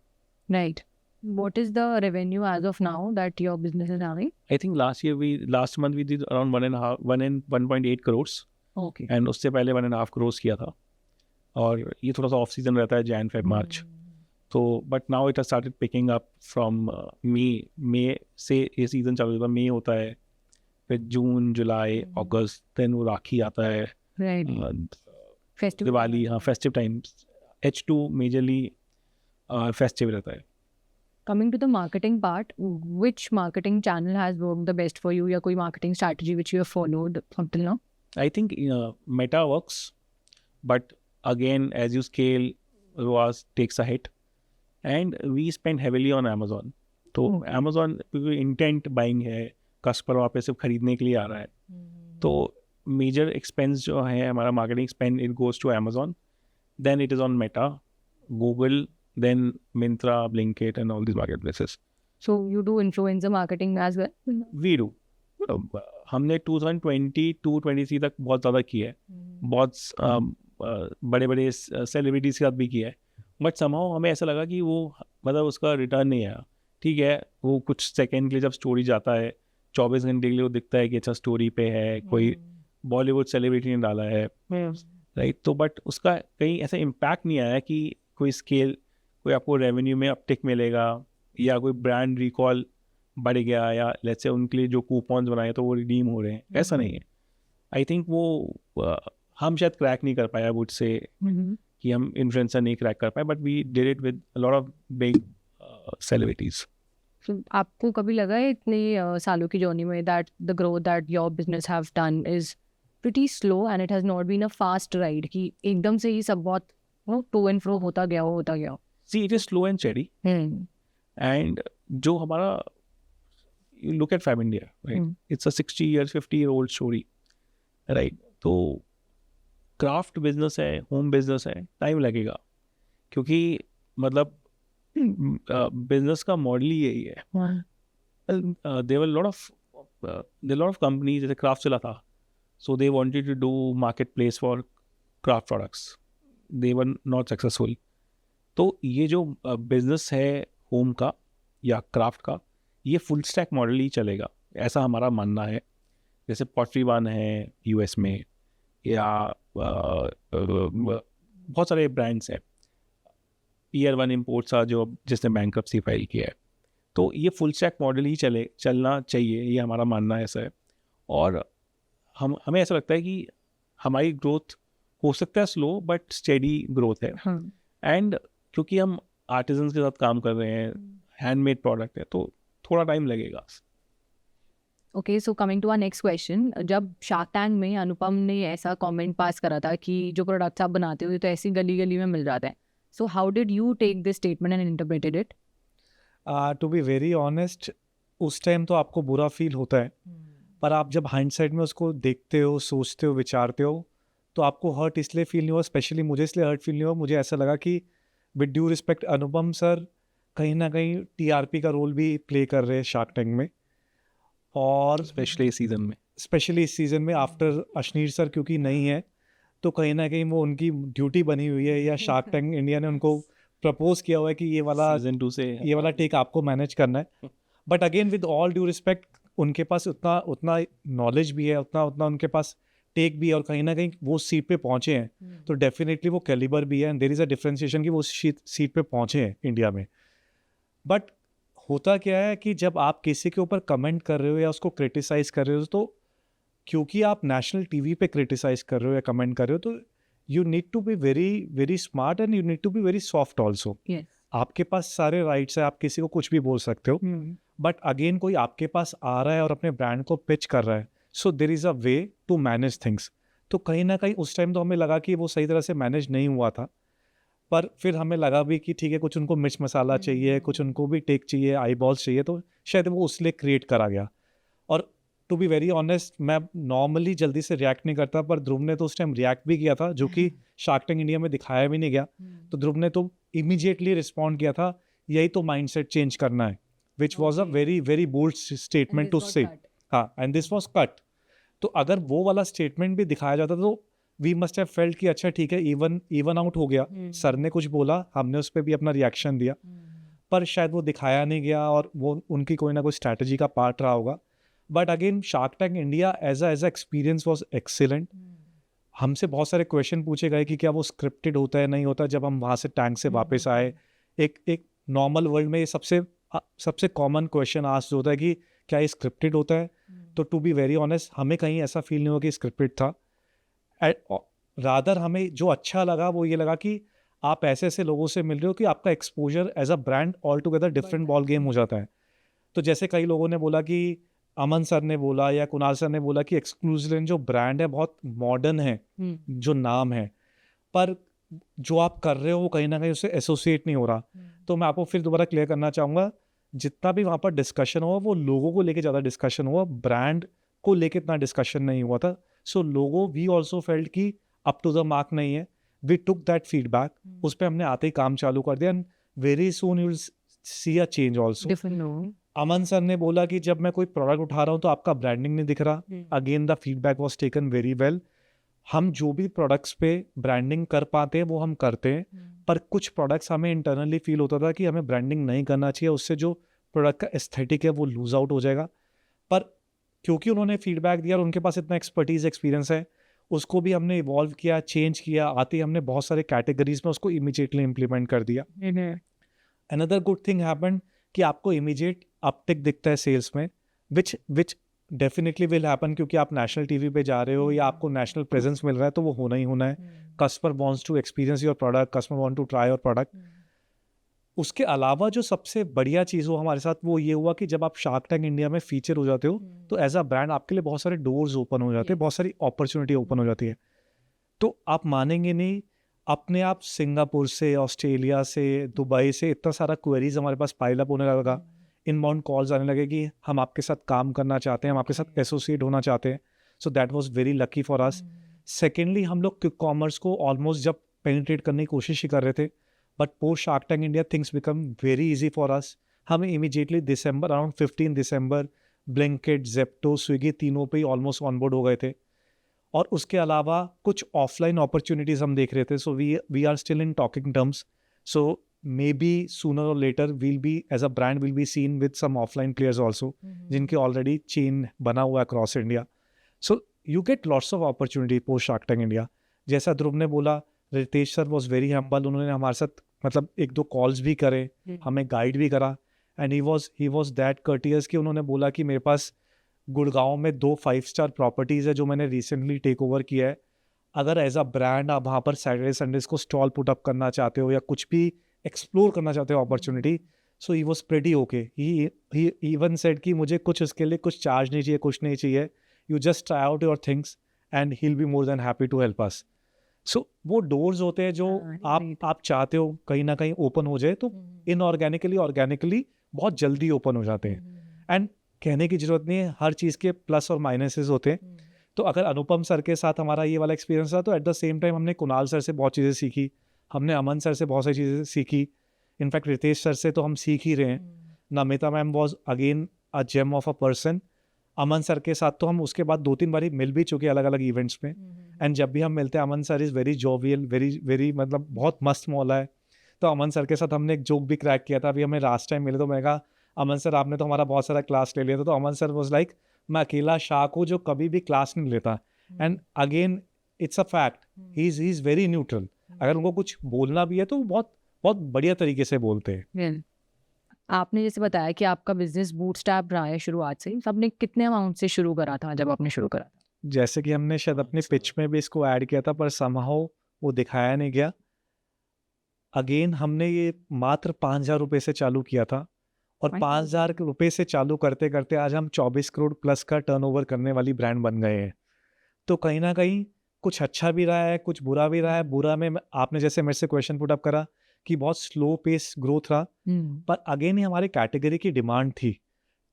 Speaker 1: Right. What is the revenue as of now that your business is having?
Speaker 3: I think last month we did around 1.8 crores,
Speaker 1: Okay.
Speaker 3: and उससे पहले 1.5 crores किया था। और ये थोड़ा सा ऑफ सीजन रहता है, Jan, Feb, March। तो but now it has started picking up from May से ये सीजन चालू होता है। मई होता है, फिर जून, जुलाई, अगस्त, देन वो राखी आता है,
Speaker 1: Right. Festival.
Speaker 3: दिवाली, हाँ festive times. H2 majorly festive रहता है।
Speaker 1: Coming to the marketing part, which marketing channel has worked the best for you? या कोई marketing strategy which you have followed up till now?
Speaker 3: I think Meta works, but again, as you scale, ROAS takes a hit, and we spend heavily on Amazon. तो Amazon intent buying है, customer वहाँ पे सिर्फ खरीदने के लिए आ रहा है। तो मेजर एक्सपेंस जो है हमारा marketing expend it goes to Amazon, then it is on Meta, Google, then Myntra, Blinkit and all these marketplaces.
Speaker 1: So you do influencer marketing as well?
Speaker 3: We do. हमने 2022-23 तक बहुत ज़्यादा किया है, बहुत बड़े बड़े सेलिब्रिटीज़ के साथ भी किया है, बट समहाउ हमें ऐसा लगा कि वो मतलब उसका रिटर्न नहीं आया. ठीक है, वो कुछ सेकेंड के लिए जब स्टोरी जाता है 24 घंटे के लिए वो दिखता है कि अच्छा स्टोरी पे है, कोई बॉलीवुड सेलिब्रिटी ने डाला है, राइट. तो बट उसका कहीं ऐसा इम्पैक्ट नहीं आया कि कोई स्केल, कोई आपको रेवेन्यू में अपटिक मिलेगा या कोई ब्रांड रिकॉल बढ़ गया या लेट्स से उनके लिए जो कूपन्स बनाए तो वो रिडीम हो रहे हैं. ऐसा नहीं है. आई थिंक वो हम शायद क्रैक नहीं कर पाया वुड से कि हम इन्फ्लुएंसर नहीं क्रैक कर पाए, but we did it with a lot of big celebrities.
Speaker 1: So, आपको कभी लगा है इतने सालों की जर्नी में that the growth that your business have done is pretty slow and it has not been a fast ride कि एकदम से ही सब बहुत to and fro होता गया?
Speaker 3: See it is slow and steady. And जो हमारा you look at Fab India, right? It's a 60 years, 50 year old story, right? तो क्राफ्ट बिजनेस है, होम बिजनेस है, टाइम लगेगा क्योंकि मतलब बिजनेस का मॉडल ही यही है. There were lot of companies, जैसे क्राफ्ट चला था, so they wanted to do market place for craft products, they were not successful. तो ये जो बिजनेस है होम का या क्राफ्ट का, ये फुल स्टैक मॉडल ही चलेगा, ऐसा हमारा मानना है. जैसे पॉटरी वन है यूएस में, या बहुत सारे ब्रांड्स हैं. ईयर वन इम्पोर्ट्स जो जिसने बैंक्रप्सी फाइल किया है. तो ये फुल स्टैक मॉडल ही चलना चाहिए, ये हमारा मानना ऐसा है. और हमें ऐसा लगता है कि हमारी ग्रोथ हो सकता है स्लो बट स्टेडी ग्रोथ है. एंड क्योंकि हम आर्टिजन्स के साथ काम कर रहे हैं, हैंडमेड प्रोडक्ट है, तो थोड़ा टाइम लगेगा.
Speaker 1: Okay, so coming to our next question, जब शार्क टैंक में अनुपम ने ऐसा कमेंट पास करा था कि जो प्रोडक्ट्स आप बनाते हो तो ऐसी गली गली में मिल जाते हैं, so how did you take this statement and interpreted it?
Speaker 2: To be very honest, उस टाइम तो आपको बुरा फील होता है, पर आप जब हाइंडसाइड में उसको देखते हो, सोचते हो, विचारते हो, तो आपको हर्ट इसलिए फील नहीं हुआ. स्पेशली मुझे इसलिए हर्ट फील नहीं हुआ, मुझे ऐसा लगा कि with due respect Anupam sir कहीं ना कहीं टीआरपी का रोल भी प्ले कर रहे हैं शार्क टैंक में. और
Speaker 3: स्पेशली इस सीज़न में
Speaker 2: आफ्टर अश्नीर सर क्योंकि नहीं है, तो कहीं ना कहीं वो उनकी ड्यूटी बनी हुई है, या शार्क टैंक इंडिया ने उनको प्रपोज किया हुआ है कि ये वाला टेक आपको मैनेज करना है. But again with all due respect, उनके पास उतना नॉलेज भी है, उतना उनके पास टेक भी है, और कहीं ना कहीं वो सीट पे पहुंचे हैं, तो डेफिनेटली वो कैलिबर भी है. And there is a differentiation कि वो सीट पे पहुंचे हैं इंडिया में. बट होता क्या है कि जब आप किसी के ऊपर कमेंट कर रहे हो या उसको क्रिटिसाइज कर रहे हो, तो क्योंकि आप नेशनल टीवी पे क्रिटिसाइज कर रहे हो या कमेंट कर रहे हो, तो you need to be very very smart and you need to be very soft also. आपके पास सारे राइट्स है, आप किसी को कुछ भी बोल सकते हो, बट अगेन कोई आपके पास आ रहा है और अपने ब्रांड को पिच कर रहा है, so there is a way to manage things. तो कहीं ना कहीं उस टाइम तो हमें लगा कि वो सही तरह से मैनेज नहीं हुआ था, पर फिर हमें लगा भी कि ठीक है, कुछ उनको मिर्च मसाला चाहिए, कुछ उनको भी टेक चाहिए, आई बॉल्स चाहिए, तो शायद वो उसलिए क्रिएट करा गया. और टू बी वेरी ऑनेस्ट, मैं नॉर्मली जल्दी से रिएक्ट नहीं करता, पर ध्रुव ने तो उस टाइम रिएक्ट भी किया था, जो कि शार्क टैंक इंडिया में दिखाया भी नहीं गया. तो ध्रुव ने तो इमीडिएटली रिस्पॉन्ड किया था, यही तो माइंडसेट चेंज करना है, which was a very very bold statement to say. हाँ, एंड दिस वॉज कट. तो अगर वो वाला स्टेटमेंट भी दिखाया जाता तो वी मस्ट हैव फेल्ट कि अच्छा ठीक है, इवन आउट हो गया. सर ने कुछ बोला, हमने उस पर भी अपना रिएक्शन दिया, पर शायद वो दिखाया नहीं गया, और वो उनकी कोई ना कोई स्ट्रैटेजी का पार्ट रहा होगा. But again Shark Tank India as a experience was excellent. हमसे बहुत सारे क्वेश्चन पूछे गए कि क्या वो स्क्रिप्टेड होता है, नहीं होता. जब हम वहाँ से टैंक से वापस आए, एक नॉर्मल वर्ल्ड में ये सबसे कॉमन क्वेश्चन आस्क होता है कि क्या ये स्क्रिप्टेड होता है. तो टू बी वेरी ऑनेस्ट, हमें कहीं ऐसा फील नहीं हुआ कि स्क्रिप्टेड था. रादर हमें जो अच्छा लगा वो ये लगा कि आप ऐसे ऐसे लोगों से मिल रहे हो कि आपका exposure as a brand altogether different ball game हो जाता है. तो जैसे कई लोगों ने बोला कि अमन सर ने बोला या कुणाल सर ने बोला कि एक्सक्लूसिव जो ब्रांड है बहुत मॉडर्न है, जो नाम है, पर जो आप कर रहे हो वो कहीं ना कहीं उससे एसोसिएट नहीं हो रहा. तो मैं आपको फिर दोबारा क्लियर करना चाहूँगा, जितना भी वहाँ पर डिस्कशन हुआ वो लोगों को लेके ज़्यादा डिस्कशन हुआ, ब्रांड को लेके इतना डिस्कशन नहीं हुआ था. सो लोगो वी ऑल्सो फेल्ट कि अप टू द मार्क नहीं है. वी टुक दैट फीडबैक, उस पर हमने आते ही काम चालू कर दिया, and very soon you will see a change also.
Speaker 1: Different, no.
Speaker 2: Aman sir ने बोला कि जब मैं कोई प्रोडक्ट उठा रहा हूँ तो आपका ब्रांडिंग नहीं दिख रहा. Again the feedback was taken very well. हम जो भी प्रोडक्ट्स पे ब्रांडिंग कर पाते हैं वो हम करते हैं, पर कुछ प्रोडक्ट्स हमें इंटरनली फील होता था कि हमें ब्रांडिंग नहीं करना चाहिए, उससे जो प्रोडक्ट का एस्थेटिक है वो लूज आउट हो जाएगा. पर क्योंकि उन्होंने फीडबैक दिया और उनके पास इतना एक्सपर्टीज एक्सपीरियंस है, उसको भी हमने इवॉल्व किया, चेंज किया. आते ही हमने बहुत सारे कैटेगरीज में उसको इमीडिएटली इम्प्लीमेंट कर दिया. अनदर गुड थिंग हैपेंड कि आपको इमीडिएट अपटिक दिखता है सेल्स में, विच डेफिनेटली विल हैपन, क्योंकि आप नेशनल टीवी पे जा रहे हो या आपको नेशनल प्रेजेंस मिल रहा है, तो वो होना ही होना है. Customer wants to experience your product, customer want to try your product. उसके अलावा जो सबसे बढ़िया चीज़ हुआ हमारे साथ वो ये हुआ कि जब आप शार्क टैंक इंडिया में फीचर हो जाते हो तो एज अ ब्रांड आपके लिए बहुत सारे डोर्स ओपन हो जाते हैं, बहुत सारी अपॉर्चुनिटी ओपन हो जाती है. तो आप मानेंगे नहीं, अपने आप सिंगापुर से, ऑस्ट्रेलिया से, दुबई से इतना सारा क्वेरीज हमारे पास पाइल अप होने लगा. इनबाउंड कॉल्स आने लगे कि हम आपके साथ काम करना चाहते हैं, हम आपके साथ एसोसिएट होना चाहते हैं. So that was very lucky for us. Secondly, हम लोग क्विक कॉमर्स को ऑलमोस्ट जब पेनिट्रेट करने की कोशिश ही कर रहे थे, but post Shark Tank India things become very easy for us. हमें इमीडिएटली दिसंबर, अराउंड 15 दिसंबर, ब्लिंकिट, जेप्टो, स्विगी तीनों पे ही ऑलमोस्ट ऑनबोर्ड हो गए थे. और उसके अलावा कुछ ऑफलाइन अपॉर्चुनिटीज हम देख रहे थे. So we are still in talking terms. So maybe sooner or later we'll be, as a brand, will be seen with some offline players also, जिनके already chain बना हुआ है across India. So you get lots of opportunity post Shark Tank India. जैसा ध्रुव ने बोला, Ritesh sir was very humble. उन्होंने हमारे साथ मतलब 1-2 calls भी करे, हमें guide भी करा, and he was that courteous कि उन्होंने बोला कि मेरे पास गुड़गांव में 2 5-star properties है जो मैंने recently take over किया है. अगर एज अ ब्रांड आप वहाँ पर सैटरडे संडेज को स्टॉल पुट अप करना चाहते हो या कुछ भी एक्सप्लोर करना चाहते हो opportunity, so he was pretty okay. He even said कि मुझे कुछ उसके लिए कुछ चार्ज नहीं चाहिए, कुछ नहीं चाहिए, you just try out your things and he will be more than happy to help us. So वो डोर्स होते हैं जो आप चाहते हो कहीं ना कहीं ओपन हो जाए, तो इनऑर्गेनिकली ऑर्गेनिकली बहुत जल्दी ओपन हो जाते हैं. एंड कहने की जरूरत नहीं है, हर चीज़ के प्लस और माइनसेस होते हैं. तो अगर अनुपम सर के साथ हमारा ये वाला एक्सपीरियंस था, तो एट द सेम टाइम हमने कुणाल सर से बहुत चीज़ें सीखी, हमने अमन सर से बहुत सारी चीज़ें सीखी. इनफैक्ट रितेश सर से तो हम सीख ही रहे हैं. Namita ma'am was again a gem of a person. Aman sir के साथ तो हम उसके बाद 2-3 बार मिल भी चुके अलग अलग इवेंट्स में. एंड जब भी हम मिलते हैं, Aman sir is very jovial, very मतलब बहुत मस्त मौला है. तो अमन सर के साथ हमने एक जोक भी क्रैक किया था. अभी हमें लास्ट टाइम मिले तो मैं कहा, अमन सर आपने तो हमारा बहुत सारा क्लास ले लिया था. तो अमन सर वॉज लाइक, मैं अकेला शार्क हूँ जो कभी भी क्लास नहीं लेता. And again it's a fact, he is very neutral. अगर उनको कुछ बोलना भी है तो वो बहुत बहुत बढ़िया तरीके से बोलते हैं.
Speaker 1: आपने जैसे बताया कि आपका बिजनेस बूटस्ट्रैप रहा है शुरुआत से, तो आपने कितने अमाउंट से शुरू करा था जब आपने शुरू करा था?
Speaker 2: जैसे कि हमने शायद अपने पिच में भी इसको ऐड किया था, पर समहाउ वो दिखाया नहीं गया. अगेन हमने ये मात्र 5,000 रुपये से चालू किया था, और 5,000 रुपये से चालू करते करते आज हम 24 करोड़ प्लस का टर्नओवर करने वाली ब्रांड बन गए हैं. तो कहीं ना कहीं कुछ अच्छा भी रहा है, कुछ बुरा भी रहा है. बुरा में आपने जैसे मेरे से क्वेश्चन पुट अप करा कि बहुत स्लो पेस ग्रोथ रहा, पर अगेन ही हमारी कैटेगरी की डिमांड थी.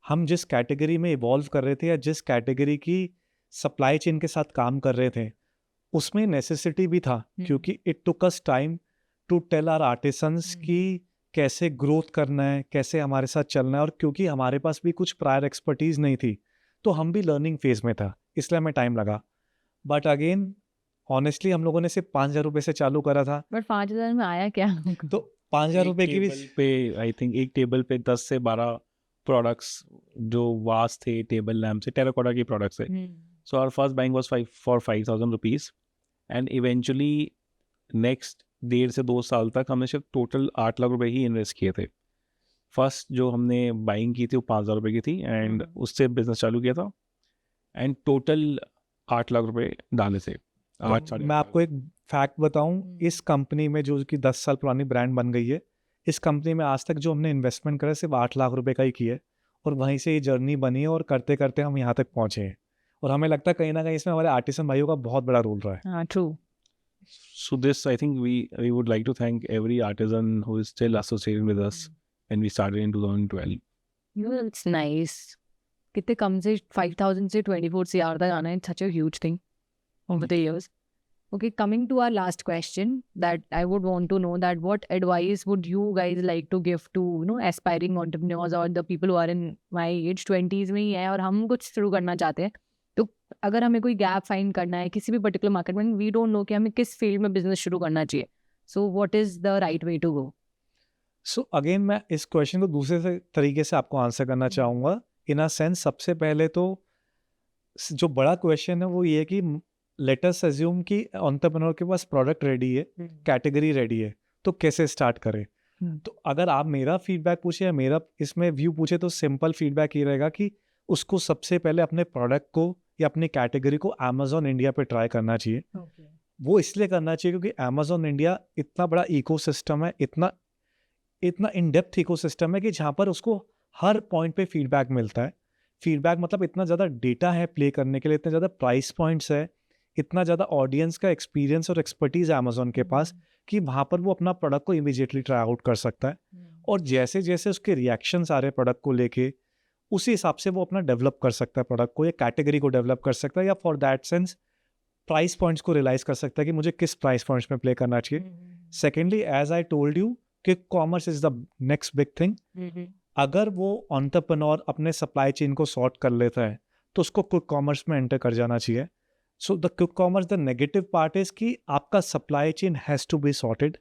Speaker 2: हम जिस कैटेगरी में इवॉल्व कर रहे थे या जिस कैटेगरी की सप्लाई चेन के साथ काम कर रहे थे, उसमें नेसेसिटी भी था, क्योंकि it took us time to tell our artisans कि कैसे ग्रोथ करना है, कैसे हमारे साथ चलना है. और क्योंकि हमारे पास भी कुछ प्रायर एक्सपर्टीज नहीं थी, तो हम भी लर्निंग फेज में था, इसलिए हमें टाइम लगा. बट अगेन ऑनेस्टली हम लोगों ने सिर्फ 5,000 रुपये से चालू करा था.
Speaker 1: बट 5,000 में आया क्या?
Speaker 2: तो 5,000 रुपये की भी
Speaker 3: पे आई थिंक एक टेबल पे 10 से 12 प्रोडक्ट्स जो वास थे, टेबल लैम्प से, टेराकोटा की प्रोडक्ट्स थे. So our first buying was 5,000 rupees, and eventually next 1.5 से 2 साल तक हमने सिर्फ टोटल 8 लाख रुपए ही इन्वेस्ट किए थे. फर्स्ट जो हमने बाइंग की थी वो 5,000 रुपये की थी, एंड उससे बिजनेस चालू किया था, एंड टोटल 8 लाख रुपए डाले थे.
Speaker 2: मैं आपको एक फैक्ट बताऊं, इस कंपनी में जो कि 10 साल पुरानी ब्रांड बन गई है, इस कंपनी में आज तक जो हमने इन्वेस्टमेंट करा सिर्फ 8 लाख रुपए का ही किया है, और वहीं से ये जर्नी बनी है, और करते करते हम यहाँ तक पहुँचे हैं. और हमें लगता है कहीं ना कहीं इसमें हमारे आर्टिसन भाइयों का बहुत बड़ा रोल रहा है.
Speaker 1: हाँ, true.
Speaker 3: So this, I think we would like to thank every artisan who is still associated with us, and we started in 2012.
Speaker 1: It's nice. कितने कम से 5,000 से 24 CR तक आना है, such a huge thing. over the years. Okay, coming to our last question, that I would want to know that what advice would you guys like to give to aspiring entrepreneurs or the people who are in my age 20s में ही है और हम कुछ शुरू करना चाहते हैं. तो अगर हमें कोई गैप फाइंड करना है किसी भी पर्टिकुलर मार्केट में, वी डोंट नो कि हमें किस फील्ड में बिजनेस शुरू करना चाहिए. So what is the right way to go?
Speaker 2: So again मैं इस क्वेश्चन को दूसरे तरीके से आपको आंसर करना चाहूँगा. इन अ सेंस सबसे पहले तो जो बड़ा क्वेश्चन है वो ये है कि लेट अस अज्यूम कि एंटरप्रेन्योर के पास प्रोडक्ट रेडी है, कैटेगरी रेडी है, तो कैसे स्टार्ट करें. तो अगर आप मेरा फीडबैक पूछे या मेरा इसमें व्यू पूछे तो सिंपल फीडबैक ये रहेगा कि उसको सबसे पहले अपने प्रोडक्ट को या अपनी कैटेगरी को अमेजोन इंडिया पे ट्राई करना चाहिए. वो इसलिए करना चाहिए क्योंकि अमेजोन इंडिया इतना बड़ा इकोसिस्टम है, इतना इन डेप्थ इकोसिस्टम है कि जहाँ पर उसको हर पॉइंट पे फीडबैक मिलता है. फीडबैक मतलब इतना ज़्यादा डेटा है प्ले करने के लिए, इतने ज़्यादा प्राइस पॉइंट्स है, इतना ज़्यादा ऑडियंस का एक्सपीरियंस और एक्सपर्टीज है अमेजोन के पास कि वहाँ पर वो अपना प्रोडक्ट को इमीडिएटली ट्राई आउट कर सकता है. और जैसे जैसे उसके रिएक्शंस आ रहे हैं प्रोडक्ट को लेके, उसी हिसाब से वो अपना डेवलप कर सकता है प्रोडक्ट को, या कैटेगरी को डेवलप कर सकता है, या for that sense price points को रियलाइज कर सकता है कि मुझे किस प्राइस पॉइंट्स में प्ले करना चाहिए. Secondly, as I told you कि commerce is the next big thing. अगर वो एंटरप्रेन्योर अपने सप्लाई चेन को सॉर्ट कर लेता है तो उसको क्विक कॉमर्स में एंटर कर जाना चाहिए. So the quick commerce, the negative part is कि आपका supply chain has to be sorted.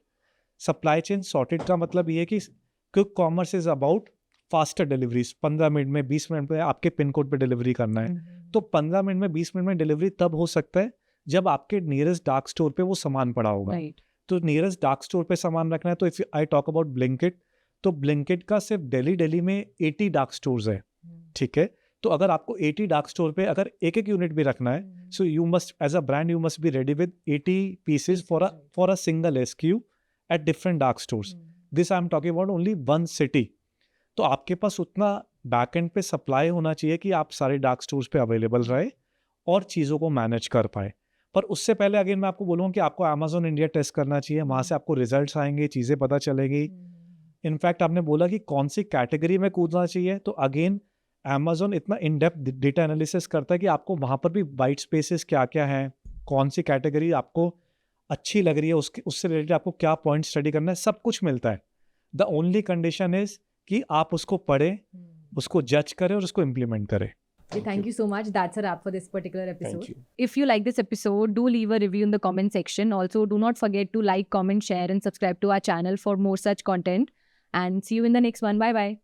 Speaker 2: Supply chain sorted का मतलब ये है कि quick commerce is about faster deliveries. 15 minute में 20 मिनट में आपके पिन कोड पे डिलीवरी करना है. तो 15 मिनट में 20 मिनट में डिलीवरी तब हो सकता है जब आपके नियरेस्ट डार्क स्टोर पे वो सामान पड़ा होगा. तो नियरेस्ट डार्क स्टोर पे सामान रखना है. तो if I talk about Blinkit, तो ब्लिंकिट का सिर्फ दिल्ली में 80 डार्क स्टोर्स है. ठीक है, तो अगर आपको 80 डार्क स्टोर पे अगर एक यूनिट भी रखना है, so you must as a brand you must be ready with 80 pieces for a single SKU at different dark stores. This I am talking about only one city. तो आपके पास उतना backend पे सप्लाई होना चाहिए कि आप सारे डार्क स्टोर्स पे अवेलेबल रहे और चीज़ों को मैनेज कर पाए. पर उससे पहले अगेन मैं आपको बोलूँगा कि आपको अमेजोन इंडिया टेस्ट करना चाहिए. वहाँ से आपको रिजल्ट्स आएंगे, चीज़ें पता चलेगी. इनफैक्ट आपने बोला कि कौन सी कैटेगरी में कूदना चाहिए, तो अगेन अमेजोन इतना इन डेप्थ डेटा एनालिसिस करता है कि आपको वहाँ पर भी वाइट स्पेसेस क्या क्या हैं, कौन सी कैटेगरी आपको अच्छी लग रही है, उससे रिलेटेड आपको क्या पॉइंट स्टडी करना है, सब कुछ मिलता है. द ओनली कंडीशन इज कि आप उसको पढ़ें, उसको जज करें और उसको इम्प्लीमेंट करें.
Speaker 1: Thank you so much. That's a wrap for this particular episode.
Speaker 3: Thank you.
Speaker 1: If you like this episode, do leave a review in the comment section. Also, do not forget to like, comment, share, and subscribe to our channel for more such content. And see you in the next one. Bye bye.